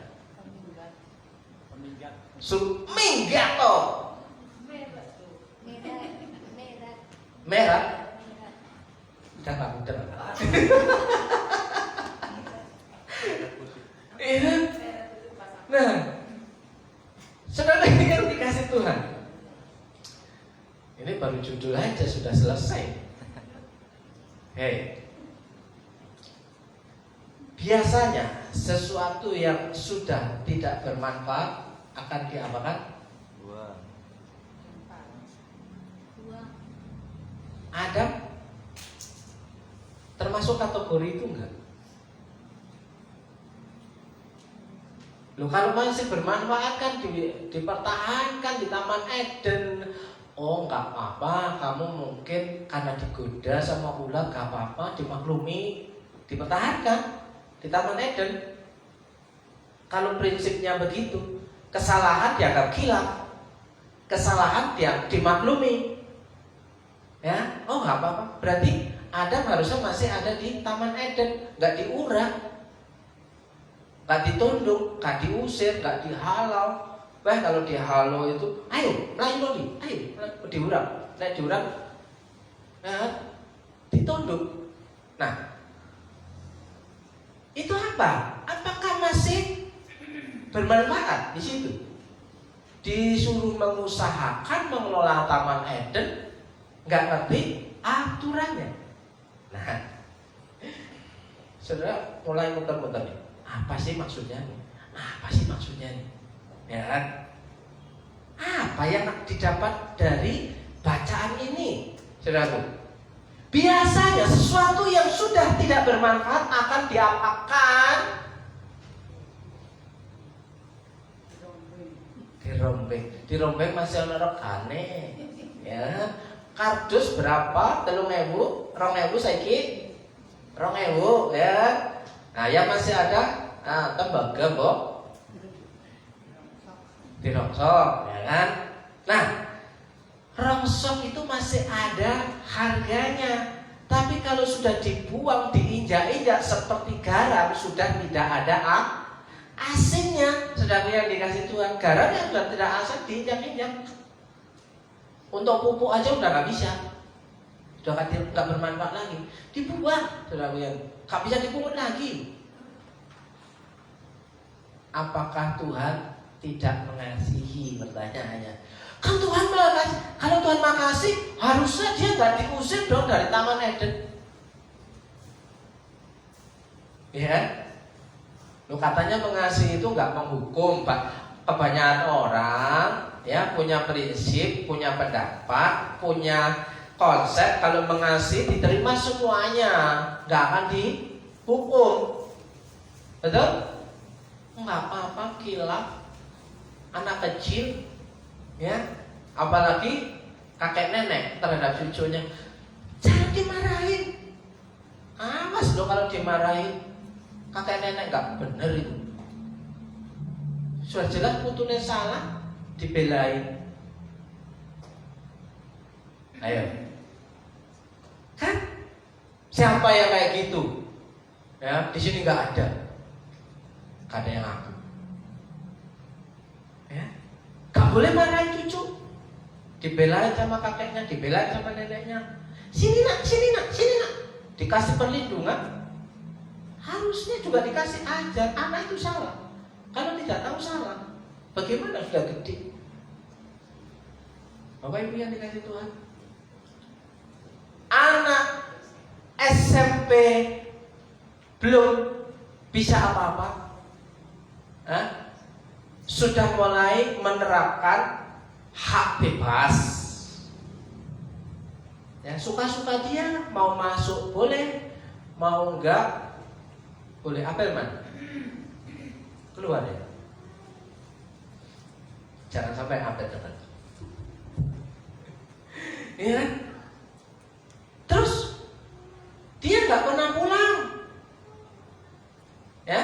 B: Minggato. Merah. Udah nggak mudah. Nah, saudara ini kan dikasih Tuhan. Ini baru judul aja sudah selesai. Hei. Biasanya sesuatu yang sudah tidak bermanfaat akan diapakan? Adam termasuk kategori itu enggak? Loh, kalau masih bermanfaat kan dipertahankan di Taman Eden. Oh enggak apa-apa, kamu mungkin karena digoda sama ular enggak apa-apa, dimaklumi, dipertahankan di Taman Eden. Kalau prinsipnya begitu, kesalahan dianggap khilaf, kesalahan dia dimaklumi. Ya, oh nggak apa-apa. Berarti Adam harusnya masih ada di Taman Eden, nggak diurak, nggak ditunduk, nggak diusir, nggak dihalau. Wah, kalau dihalau itu, ayo melayu lagi, ayo diurak, diurak, nah, ditunduk. Nah, itu apa? Apakah masih bermanfaat di situ. Disuruh mengusahakan mengelola Taman Eden, nggak ngerti aturannya. Nah, saudara mulai muter-muter nih. Apa sih maksudnya nih? Apa sih maksudnya nih? Ya kan? Apa yang didapat dari bacaan ini, saudaraku? Biasanya sesuatu yang sudah tidak bermanfaat akan diapakan? Dirombeng masih ono rekane. Ya. Kardus berapa? 3.000, 2.000 saiki. 2.000 ya. Nah, yang masih ada tembaga, Mbok. Dirongsok, ya kan? Nah, rongsok itu masih ada harganya. Tapi kalau sudah dibuang, diinjak-injak seperti garam, sudah tidak ada asinnya. Saudara yang dikasih Tuhan, garam yang sudah tidak asin diinjak-injak. Untuk pupuk aja udah nggak bisa, sudah nggak bermanfaat lagi, dibuang. Saudara yang nggak bisa dipungut lagi. Apakah Tuhan tidak mengasihi? Pertanyaannya. Kan Tuhan makasih. Kalau Tuhan makasih, harusnya dia nggak diusir dong dari Taman Eden. Ya, lo katanya mengasihi itu nggak menghukum, Pak. Kebanyakan orang ya punya prinsip, punya pendapat, punya konsep. Kalau mengasihi diterima semuanya, nggak akan dihukum. Betul? Nggak apa-apa kilaf anak kecil, ya, apalagi kakek nenek terhadap cucunya, jangan dimarahin. Awas loh kalau dimarahin kakek nenek, nggak bener itu. Sudah jelas putune salah, dibelain. Ayo, kan? Siapa yang kayak gitu? Ya, di sini nggak ada. Gak ada yang aku. Ya, gak boleh marahin cucu. Dibelain sama kakeknya, dibelain sama neneknya. Sini nak, sini nak, sini nak. Dikasih perlindungan. Harusnya juga dikasih ajar. Anak itu salah. Kalau tidak tahu salah, bagaimana sudah gede? Bapak Ibu yang dikasih Tuhan, anak SMP belum bisa apa-apa, sudah mulai menerapkan hak bebas. Ya, suka-suka dia, mau masuk boleh, mau enggak boleh. Apel man, keluar ya. Jangan sampai apel teman. Iya kan? Terus dia nggak pernah pulang, ya,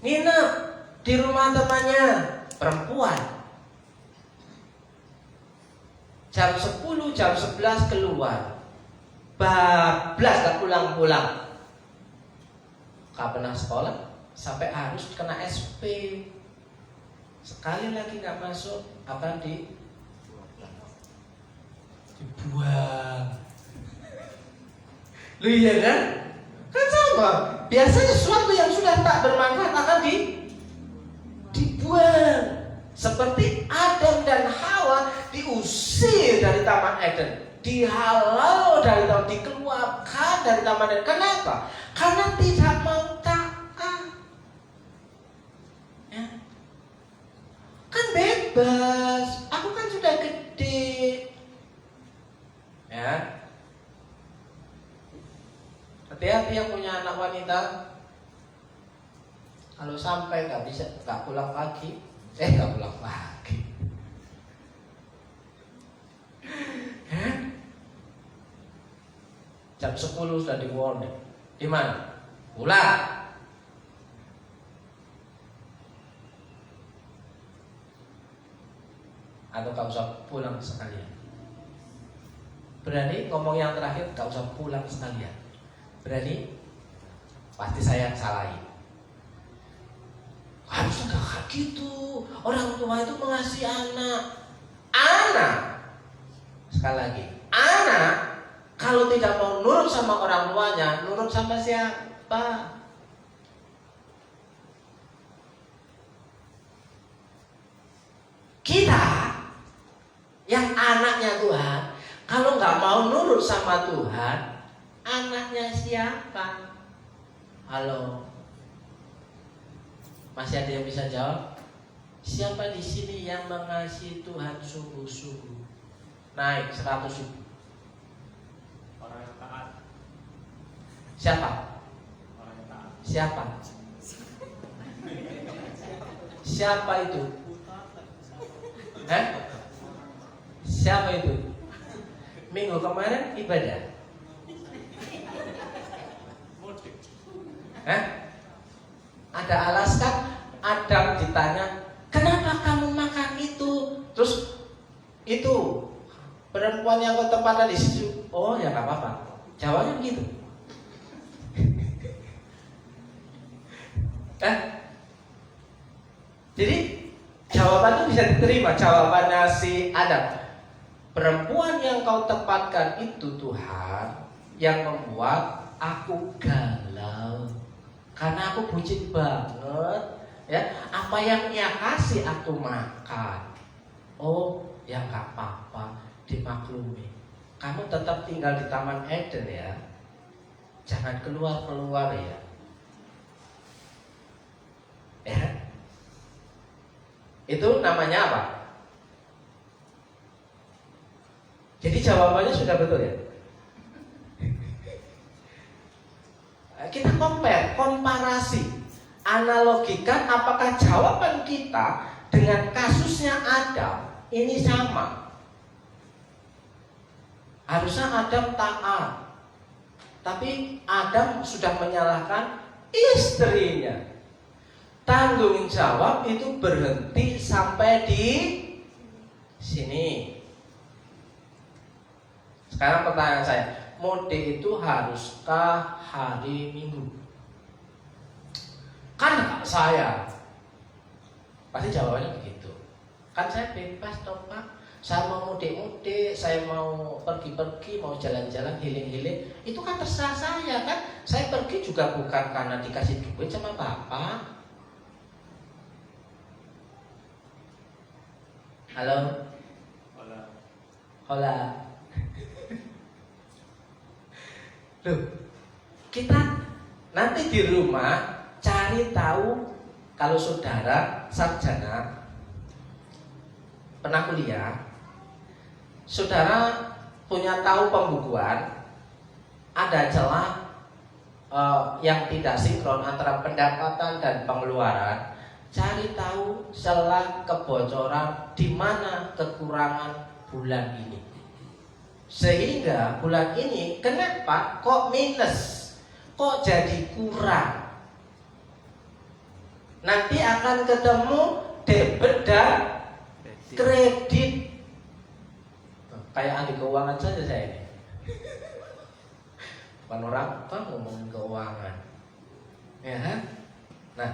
B: nginep di rumah temannya perempuan. Jam 10, jam 11 keluar, bablas gak pulang-pulang. Gak pernah sekolah, sampai harus kena SP. Sekali lagi gak masuk, akan dibuang. Lu iya kan? Kan sama. Biasanya sesuatu yang sudah tak bermanfaat akan dibuang. Seperti Adam dan Hawa diusir dari Taman Eden, dihalau dari Taman, dikeluarkan dari Taman Eden. Kenapa? Karena tidak mau taat. Ya. Kan bebas. Aku kan sudah gede. Ya. Hati-hati yang punya anak wanita. Kalau sampai nggak pulang pagi, nggak pulang pagi. Jam 10 sudah di warning. Di mana? Pulang. Atau nggak usah pulang sekalian. Berani ngomong yang terakhir, nggak usah pulang sekalian. Berani? Pasti saya yang salahin. Harusnya gak gitu. Orang tua itu mengasihi anak. Anak, sekali lagi, anak kalau tidak mau nurut sama orang tuanya, nurut sama siapa? Kita yang anaknya Tuhan, kalau nggak mau nurut sama Tuhan, anaknya siapa? Halo, masih ada yang bisa jawab? Siapa di sini yang mengasihi Tuhan sungguh-sungguh? Naik 100 ribu.
C: Orang yang taat.
B: Siapa?
C: Orang yang taat.
B: Siapa? Siapa itu? Siapa itu? Minggu kemarin ibadah.
C: Mudik.
B: Ada alaskan Adam ditanya, kenapa kamu makan itu? Terus itu perempuan yang kau tempatkan di situ. Oh ya nggak apa-apa. Jawabnya begitu. Jadi jawaban itu bisa diterima. Jawabannya si Adam, perempuan yang kau tempatkan itu Tuhan yang membuat aku galau karena aku bucin banget, ya. Apa yang ia kasih aku makan. Oh ya nggak apa-apa, dimaklumi. Kamu tetap tinggal di Taman Eden ya, jangan keluar ya. Ya, itu namanya apa? Jadi jawabannya sudah betul ya. Kita komparasi, analogikan apakah jawaban kita dengan kasusnya Adam ini sama. Harusnya Adam taat, tapi Adam sudah menyalahkan istrinya. Tanggung jawab itu berhenti sampai di sini. Sekarang pertanyaan saya, mudik itu haruskah hari Minggu? Kan saya pasti jawabannya begitu. Kan saya bebas toh Pak. Saya mau mudik-mudik, saya mau pergi-pergi, mau jalan-jalan, healing-healing, itu kan terserah saya kan. Saya pergi juga bukan karena dikasih duit sama Bapak. Halo? Hola. Loh, kita nanti di rumah cari tahu kalau saudara sarjana pernah kuliah, saudara punya tahu pembukuan, ada celah yang tidak sinkron antara pendapatan dan pengeluaran. Cari tahu celah kebocoran di mana kekurangan bulan ini. Sehingga bulan ini kenapa kok minus? Kok jadi kurang? Nanti akan ketemu debit dan kredit. Kayak ahli keuangan saja saya ini. Bukan orang kan ngomongin keuangan. Ya kan? Nah,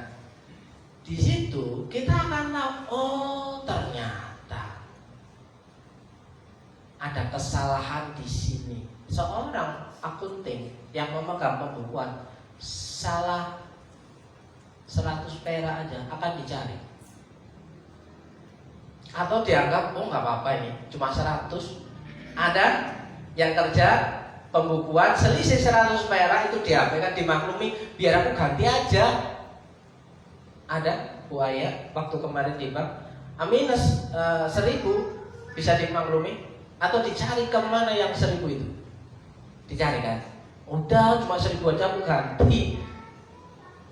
B: di situ kita akan tahu, oh ternyata ada kesalahan di sini. Seorang akunting yang memegang pembukuan salah 100 perak aja akan dicari. Atau dianggap, oh nggak apa-apa ini, cuma 100. Ada yang kerja pembukuan selisih 100 perak itu diabaikan, dimaklumi, biar aku ganti aja. Ada buaya waktu kemarin di bank minus 1000 bisa dimaklumi. Atau dicari kemana yang 1000 itu? Dicari kan? Udah cuma 1000 aja aku ganti.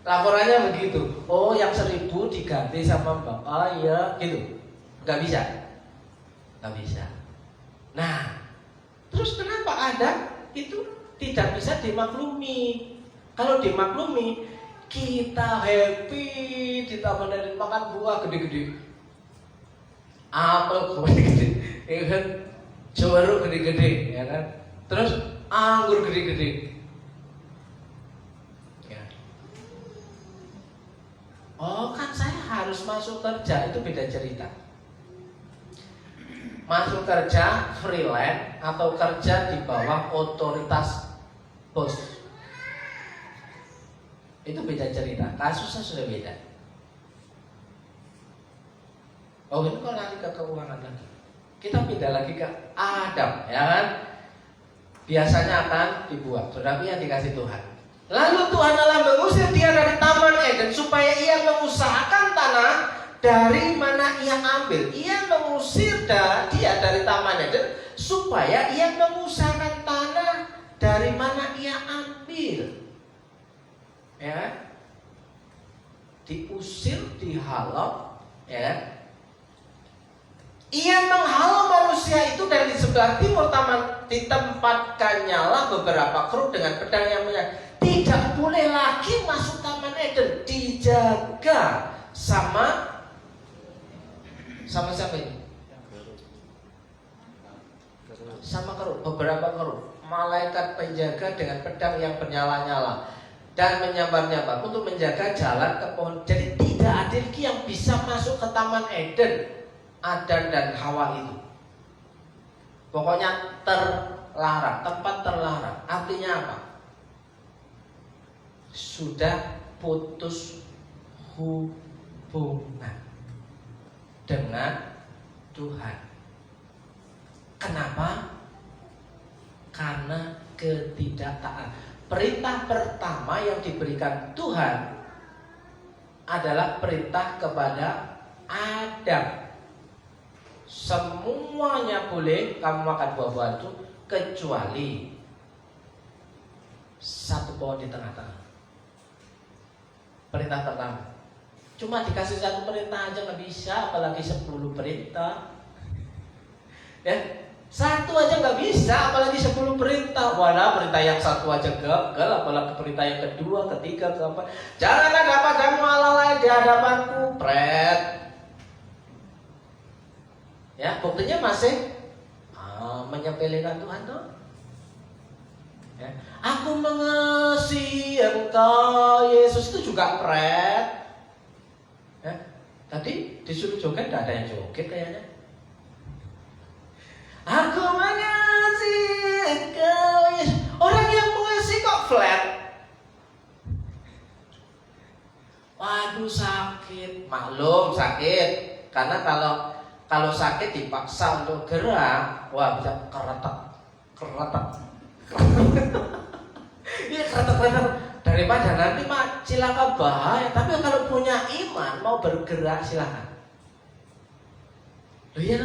B: Laporannya begitu. Oh yang 1000 diganti sama Mbak. Oh iya gitu. Gak bisa. Gak bisa. Nah, terus kenapa ada itu tidak bisa dimaklumi? Kalau dimaklumi, kita happy, ditambah dari makan buah gede-gede, apel gede-gede, ya kan? Jeruk gede-gede, ya kan? Terus anggur gede-gede. Ya. Oh kan saya harus masuk kerja, itu beda cerita. Masuk kerja freelance atau kerja di bawah otoritas bos, itu beda cerita. Kasusnya sudah beda. Oh ini kok lari ke keuangan lagi. Kita pindah lagi ke Adam, ya kan? Biasanya akan dibuang, tetapi yang dikasih Tuhan. Lalu Tuhan Allah mengusir dia dari Taman Eden supaya ia mengusahakan tanah dari mana ia ambil. Ia mengusir dia dari Taman Eden supaya ia mengusahakan tanah dari mana ia ambil. Ya, diusir, dihalau, ya. Ia menghalau manusia itu dari sebelah timur taman, ditempatkannya lah beberapa keruk dengan pedang yang menyala. Tidak boleh lagi masuk Taman Eden, dijaga sama siapa ini? Sama keruk, beberapa keruk, malaikat penjaga dengan pedang yang bernyala-nyala dan menyambar-nyambar untuk menjaga jalan ke pohon. Jadi tidak ada lagi yang bisa masuk ke Taman Eden, Adan dan Hawa itu. Pokoknya terlarang, tempat terlarang. Artinya apa? Sudah putus hubungan dengan Tuhan. Kenapa? Karena ketidaktaatan. Perintah pertama yang diberikan Tuhan adalah perintah kepada Adam. Semuanya boleh kamu makan buah-buahan itu kecuali satu pohon di tengah-tengah. Perintah pertama. Cuma dikasih satu perintah aja nggak bisa, apalagi 10 perintah. Ya, satu aja nggak bisa, apalagi 10 perintah. Walah, perintah yang satu aja gagal, apalagi perintah yang kedua, ketiga, keempat. Jangan ada padamu Allah lain di hadapanku, pret. Ya, buktinya masih menyepelekan Tuhan tuh. Ya. Aku mengasihi Engkau Yesus itu juga pret. Ya. Tadi disuruh joget, tidak ada yang joget kayaknya. Aku mengasihi Engkau Yesus. Orang yang mengasihi kok flat. Waduh sakit, maklum sakit. Karena kalau sakit dipaksa untuk gerak, wah bisa keretak. Iya keretak daripada nanti mah cilaka bahaya. Tapi kalau punya iman mau bergerak silakan. Loh iya,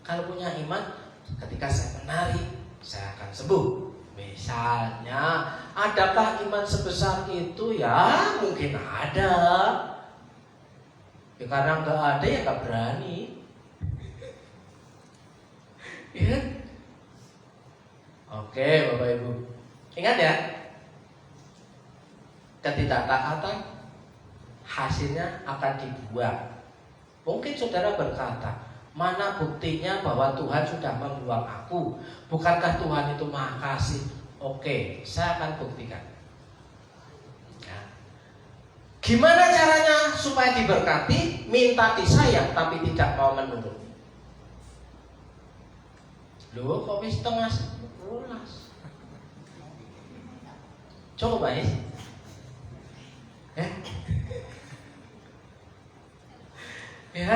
B: kalau punya iman ketika saya menari saya akan sembuh. Misalnya, adakah iman sebesar itu? Ya mungkin ada. Ya karena nggak ada ya nggak berani. Ya. Oke Bapak Ibu, ingat ya, ketidaktaatan hasilnya akan dibuang. Mungkin saudara berkata, mana buktinya bahwa Tuhan sudah membuang aku? Bukankah Tuhan itu Maha Kasih? Oke, saya akan buktikan. Ya. Gimana caranya supaya diberkati? Minta disayang tapi tidak mau menurut. Loh, kok wis setengah 11? Coba ya. Ya.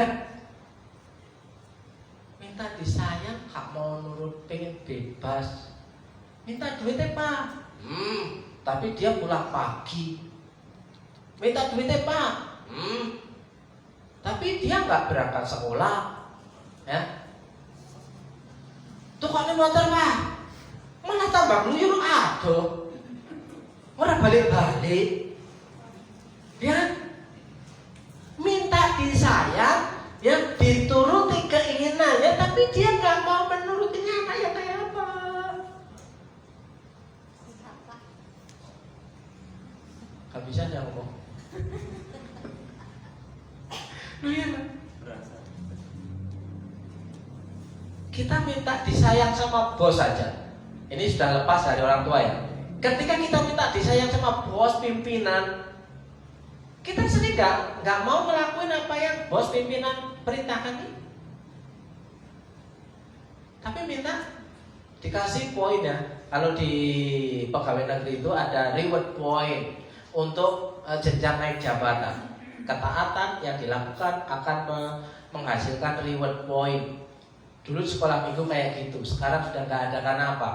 B: Minta disayang, gak mau nurut, pengen bebas. Minta duitnya Pak. Tapi dia pulang pagi. Minta duitnya Pak. Tapi dia nggak berangkat sekolah. Ya. Tukangnya motor Pak. Mana tambah luyur aduh. Orang balik-balik. Ya. Minta disayang, ya dituruti keinginannya, tapi dia nggak mau menurutinya. Kayak apa? Gak bisa dia ngomong. Lu ya, kita minta disayang sama bos saja. Ini sudah lepas dari orang tua ya. Ketika kita minta disayang sama bos pimpinan, kita sendiri nggak mau ngelakuin apa yang bos pimpinan perintahkan nih. Tapi minta dikasih poin ya. Kalau di pegawai negeri itu ada reward point untuk jenjang naik jabatan. Ketaatan yang dilakukan akan menghasilkan reward point. Dulu sekolah minggu kayak gitu, sekarang sudah nggak ada. Kenapa?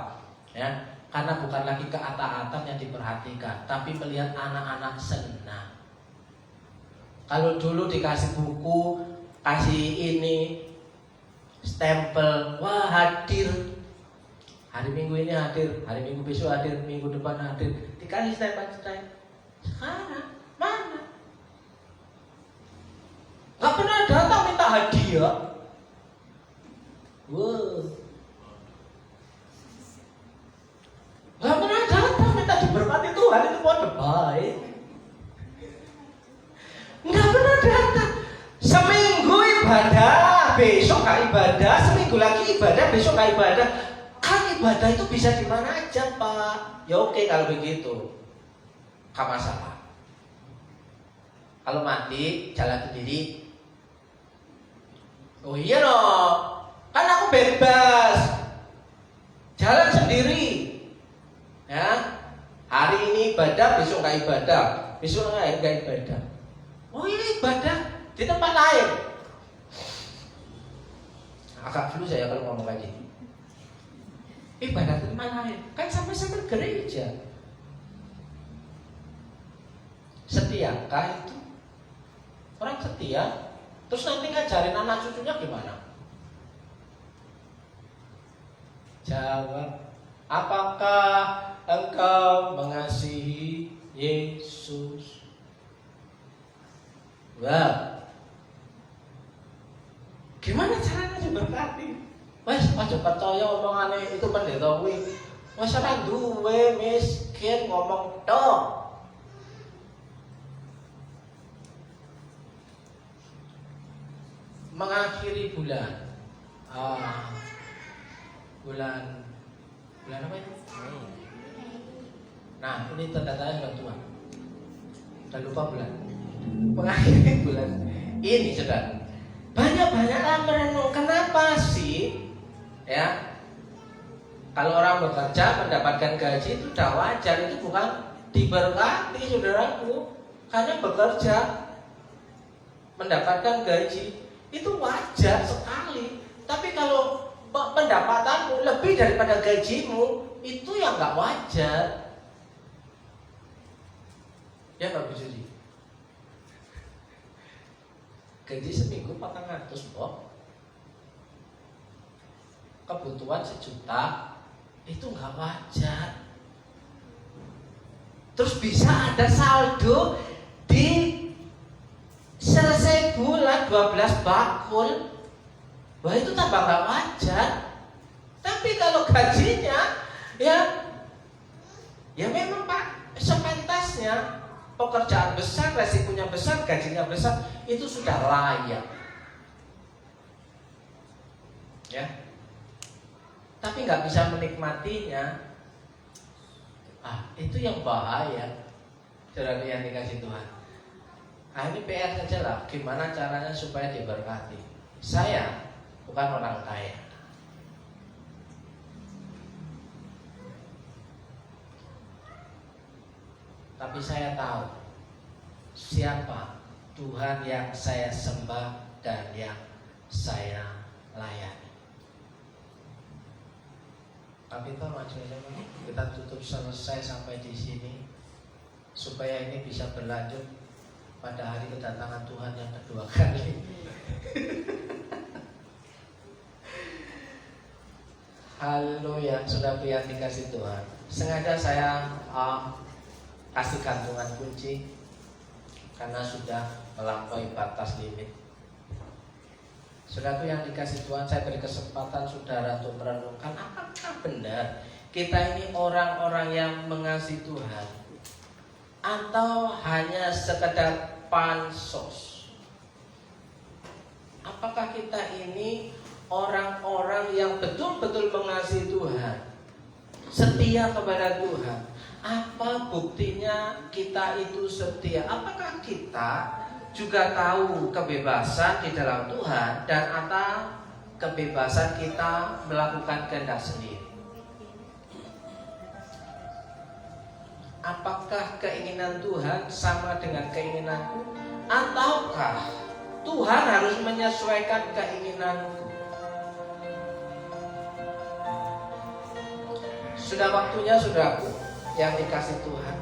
B: Ya, karena bukan lagi keata-atan yang diperhatikan, tapi melihat anak-anak senang. Kalau dulu dikasih buku, kasih ini, stempel, wah hadir. Hari Minggu ini hadir, hari Minggu besok hadir, minggu depan hadir. Dikasih stempel-stempel. Sekarang mana? Gak pernah datang minta hadiah. Wow. Gak pernah datang minta diberkati Tuhan, itu kode baik. Gak pernah datang. Seminggu ibadah, besok gak ibadah. Seminggu lagi ibadah, besok gak ibadah. Kan ibadah itu bisa di mana aja, Pak. Ya oke kalau begitu, gak masalah. Kalau mati jalan sendiri. Oh iya loh, kan aku bebas jalan sendiri. Ya, hari ini ibadah, besok gak ibadah, besok gak ibadah. Oh ini ibadah di tempat lain. Agak dulu saya kalau ngomong kayak gini. Ibadah di tempat lain, kan sama-sama gereja. Setiakah itu? Orang setia, terus nanti ngajarin anak cucunya gimana? Jawab, apakah engkau mengasihi Yesus? Wah, gimana caranya diberkati? Wes, aja percaya omongannya itu pendeta kuwi. Wes ora duwe miskin ngomong tok. Mengakhiri bulan. Bulan apa itu? Nah, ini tanda-tanda bulan tua. Udah lupa bulan. Mengakhiri bulan ini sudah. Banyak-banyaklah merenung. Kenapa sih? Ya, kalau orang bekerja mendapatkan gaji itu sudah wajar. Itu bukan diberkati, saudaraku. Karena bekerja mendapatkan gaji itu wajar sekali. Tapi kalau pendapatanmu lebih daripada gajimu, itu yang nggak wajar. Ya nggak bisa sih. Gaji seminggu 400 kok. Kebutuhan 1 juta itu nggak wajar. Terus bisa ada saldo di selesai bulan 12 bakul. Wah itu tambah gak wajar. Tapi kalau gajinya ya memang Pak, sepentasnya pekerjaan besar, resikonya besar, gajinya besar, itu sudah layak. Ya. Tapi gak bisa menikmatinya. Itu yang bahaya. Saudara yang dikasih Tuhan. Ini PR saja lah, gimana caranya supaya diberkati. Saya bukan orang kaya. Tapi saya tahu siapa Tuhan yang saya sembah dan yang saya layani. Tapi toh kita tutup selesai sampai di sini supaya ini bisa berlanjut pada hari kedatangan Tuhan yang kedua kali. Haleluya, sudah yang dikasih Tuhan. Sengaja saya kasih kantungan kunci karena sudah melampaui batas limit. Saudaraku yang dikasih Tuhan, saya beri kesempatan saudara untuk merenungkan apakah benar kita ini orang-orang yang mengasihi Tuhan atau hanya sekedar pansos. Apakah kita ini orang-orang yang betul-betul mengasihi Tuhan, setia kepada Tuhan? Apa buktinya kita itu setia? Apakah kita juga tahu kebebasan di dalam Tuhan dan atau kebebasan kita melakukan kehendak sendiri? Apakah keinginan Tuhan sama dengan keinginanku? Ataukah Tuhan harus menyesuaikan keinginanku. Sudah waktunya, saudaraku, yang dikasih Tuhan.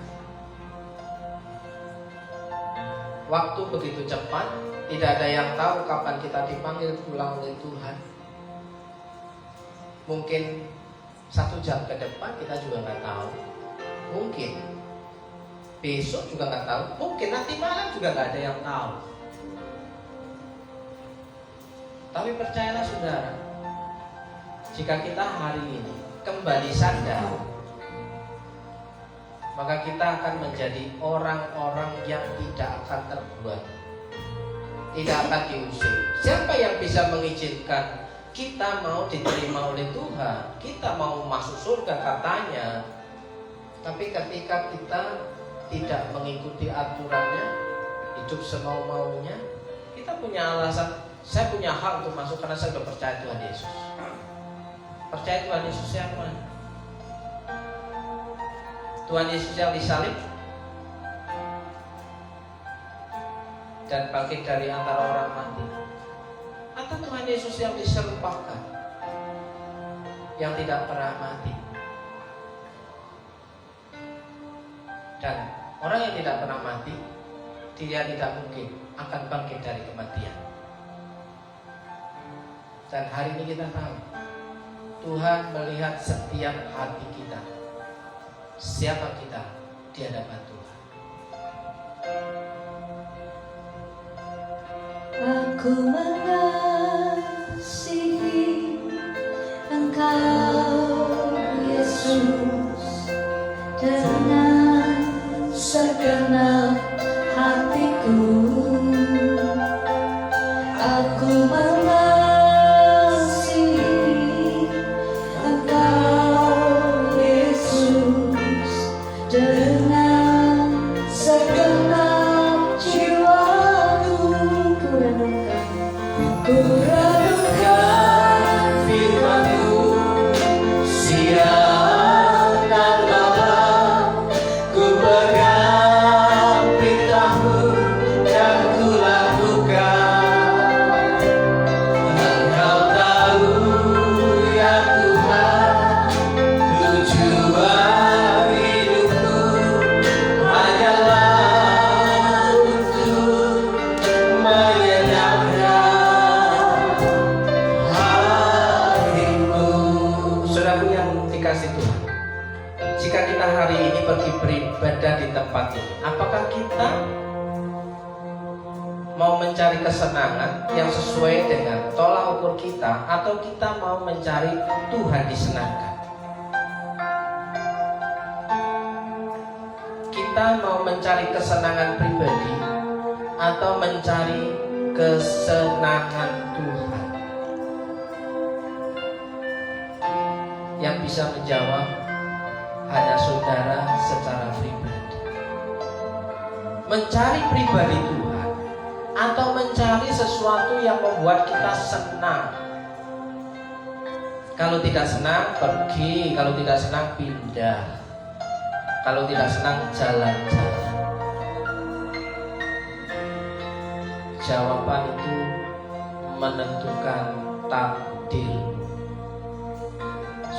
B: Waktu begitu cepat, tidak ada yang tahu kapan kita dipanggil pulang oleh Tuhan. Mungkin 1 jam ke depan kita juga nggak tahu. Mungkin besok juga nggak tahu. Mungkin nanti malam juga nggak ada yang tahu. Tapi percayalah saudara, jika kita hari ini kembali sadar, maka kita akan menjadi orang-orang yang tidak akan terbuat, tidak akan diusir. Siapa yang bisa mengizinkan kita mau diterima oleh Tuhan? Kita mau masuk surga katanya, tapi ketika kita tidak mengikuti aturannya, hidup semau-maunya, kita punya alasan. Saya punya hak untuk masuk karena saya sudah percaya Tuhan Yesus. Percaya Tuhan Yesus yang mana? Tuhan Yesus yang disalib dan bangkit dari antara orang mati, atau Tuhan Yesus yang diserupakan, yang tidak pernah mati? Dan orang yang tidak pernah mati, dia tidak mungkin akan bangkit dari kematian. Dan hari ini kita tahu Tuhan melihat setiap hati kita, siapa kita di hadapan Tuhan.
A: Aku mengasihi Engkau Yesus dengan segenap hatiku. Aku mengasihi Engkau Yesus dengan segenap jiwaku. Ku renungkan
B: firman-Mu siang dan malam, ku pegang perintah-Mu dan ku lakukan. Engkau tahu ya Tuhan, tujuan hidupku hanyalah untuk menyenangkan hatimu. Saudaraku yang dikasih Tuhan, jika kita hari ini pergi beribadah di tempat ini, apakah kita mau mencari kesenangan yang sesuai dengan tolak ukur kita, atau kita mau mencari Tuhan disenangkan? Kita mau mencari kesenangan pribadi atau mencari kesenangan Tuhan? Yang bisa menjawab hanya saudara secara pribadi. Mencari pribadi Tuhan atau mencari sesuatu yang membuat kita senang. Kalau tidak senang, pergi. Kalau tidak senang, pindah. Kalau tidak senang, jalan-jalan. Jawaban itu menentukan takdir.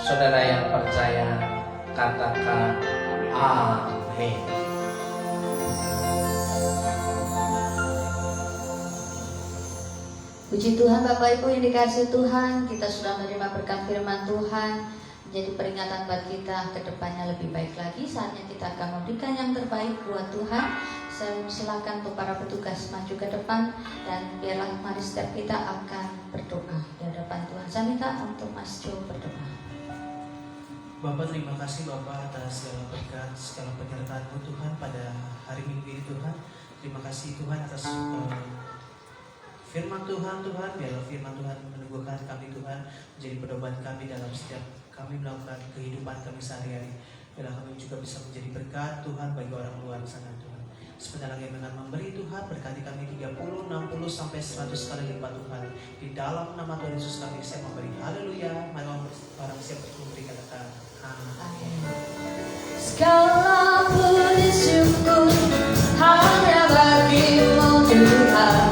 B: Saudara yang percaya, katakan amin.
A: Puji Tuhan, Bapak Ibu yang dikasihi Tuhan, kita sudah menerima berkat firman Tuhan, menjadi peringatan buat kita ke depannya lebih baik lagi. Saatnya kita akan memberikan yang terbaik buat Tuhan. Saya silakan untuk para petugas maju ke depan, dan biarlah mari setiap kita akan berdoa di hadapan Tuhan. Saya minta untuk Mas Jo berdoa.
C: Bapak, terima kasih Bapak atas segala berkat, segala penyertaan-Mu Tuhan pada hari Minggu ini Tuhan. Terima kasih Tuhan atas firman Tuhan. Biarlah firman Tuhan meneguhkan kami Tuhan, menjadi pedoman kami dalam setiap kami melakukan kehidupan kami sehari-hari. Biarlah kami juga bisa menjadi berkat Tuhan bagi orang luar sana Tuhan. Sebentar lagi dengan memberi Tuhan, berkati kami 30, 60 sampai 100 kali lipat Tuhan. Di dalam nama Tuhan Yesus kami saya memberi. Haleluya. Mari barang siap memberi katakan amin.
A: Segala puji syukur hanya bagi-Mu Tuhan.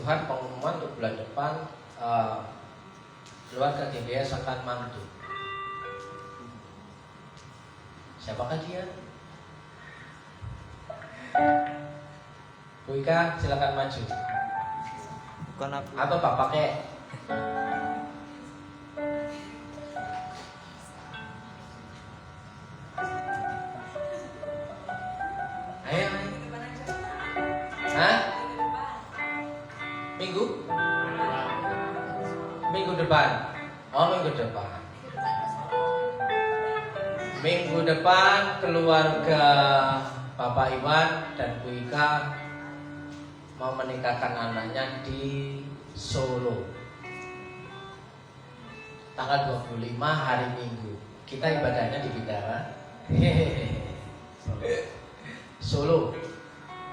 B: Tuhan, pengumuman untuk bulan depan, keluarga GBS akan mantu. Siapakah dia? Bu Ika, silakan maju.
D: Bukan aku.
B: Atau tak pakai? Ayo. Hah? Minggu depan. Oh, minggu depan. Minggu depan keluarga Bapak Iwan dan Bu Ika mau menikahkan anaknya di Solo. Tanggal 25 hari Minggu. Kita ibadahnya di Bidara. Solo.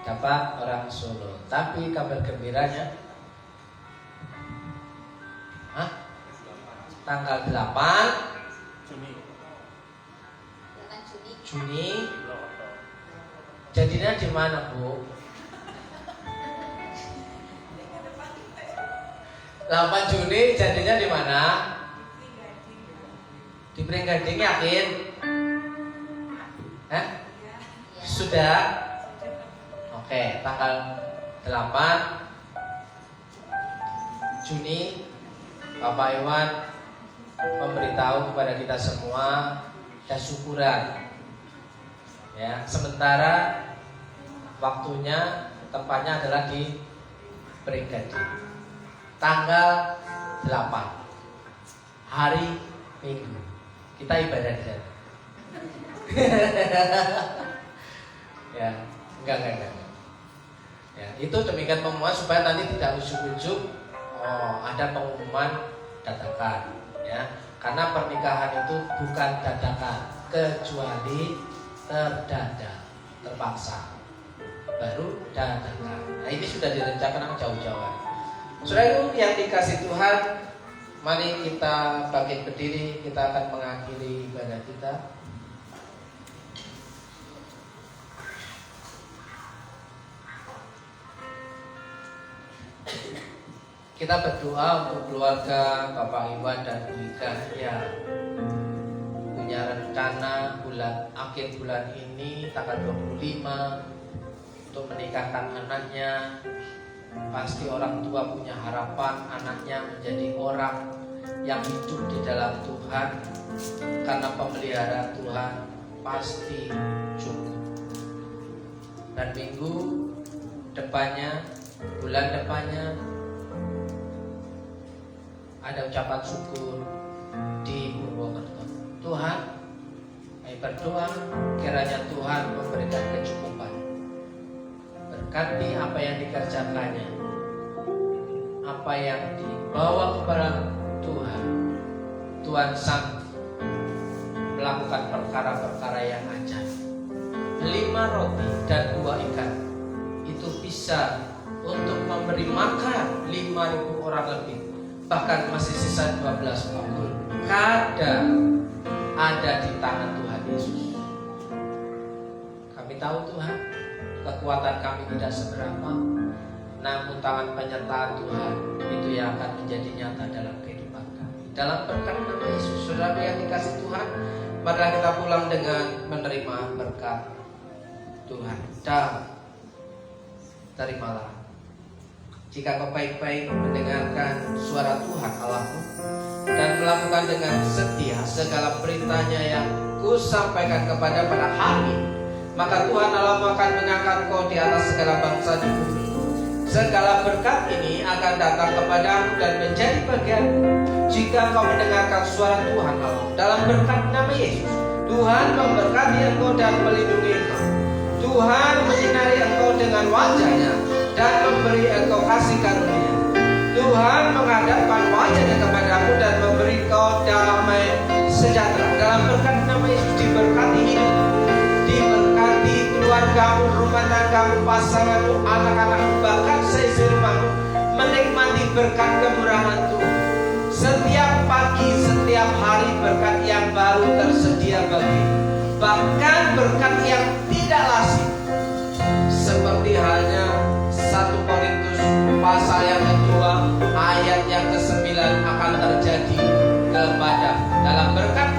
B: Dapat orang Solo. Tapi kabar gembiranya tanggal 8 Juni. Jadinya di mana, Bu? 8 Juni jadinya di mana? Di Pringgading, yakin? Sudah? Oke, tanggal 8 Juni Bapak Iwan memberitahu kepada kita semua dan syukuran. Ya, sementara waktunya, tempatnya adalah di Pringgading. Tanggal 8 hari Minggu. Kita ibadah di sana. Ya, enggak. Ya, itu demikian pengumuman supaya nanti tidak ujuk-ujuk ada pengumuman dadakan, ya. Karena pernikahan itu bukan dadakan, kecuali terdadak, terpaksa, baru dadakan. Nah, ini sudah direncanakan jauh-jauh. Saudara yang dikasih Tuhan, mari kita bangkit berdiri, kita akan mengakhiri ibadah kita. Kita berdoa untuk keluarga Bapak Iwan dan Bu Ika yang punya rencana akhir bulan ini tanggal 25 untuk menikahkan anaknya. Pasti orang tua punya harapan anaknya menjadi orang yang hidup di dalam Tuhan, karena pemelihara Tuhan pasti cukup. Dan minggu depannya, bulan depannya, ada ucapan syukur di Purwokerto. Tuhan, kami berdoa kiranya Tuhan memberikan kecukupan. Berkati apa yang dikerjakannya, apa yang dibawa kepada Tuhan. Tuhan sanggup melakukan perkara-perkara yang ajaib. 5 roti dan 2 ikan itu bisa untuk memberi makan 5.000 orang lebih. Bahkan masih sisa 12 bakul. Kadang ada di tangan Tuhan Yesus. Kami tahu Tuhan, kekuatan kami tidak seberapa, namun tangan penyertaan Tuhan itu yang akan menjadi nyata dalam kehidupan kami. Dalam berkat nama Yesus, saudara yang dikasih Tuhan, marilah kita pulang dengan menerima berkat Tuhan. Dan terimalah. Jika kau baik-baik mendengarkan suara Tuhan Allahmu dan melakukan dengan setia segala perintahnya yang kusampaikan kepada pada hari ini, maka Tuhan Allahmu akan mengangkat kau di atas segala bangsa di bumi. Segala berkat ini akan datang kepadamu dan menjadi bagianmu jika kau mendengarkan suara Tuhan Allah. Dalam berkat nama Yesus, Tuhan memberkati engkau dan melindungi engkau. Tuhan menyinari engkau dengan wajah-Nya dan memberi engkau kasih karunia. Tuhan menghadapkan wajah-Nya kepadamu dan memberi engkau damai sejahtera. Dalam berkat nama Yesus, diberkati hidup, diberkati keluargamu, rumah tanggamu, pasanganmu, anak-anakmu, bahkan seisi rumahmu menikmati berkat kemurahan Tuhan. Setiap pagi, setiap hari berkat yang baru tersedia bagimu. Bahkan berkat yang tidak lazim, seperti halnya 1 Korintus pasal yang terjadi kepadamu. Dalam berkat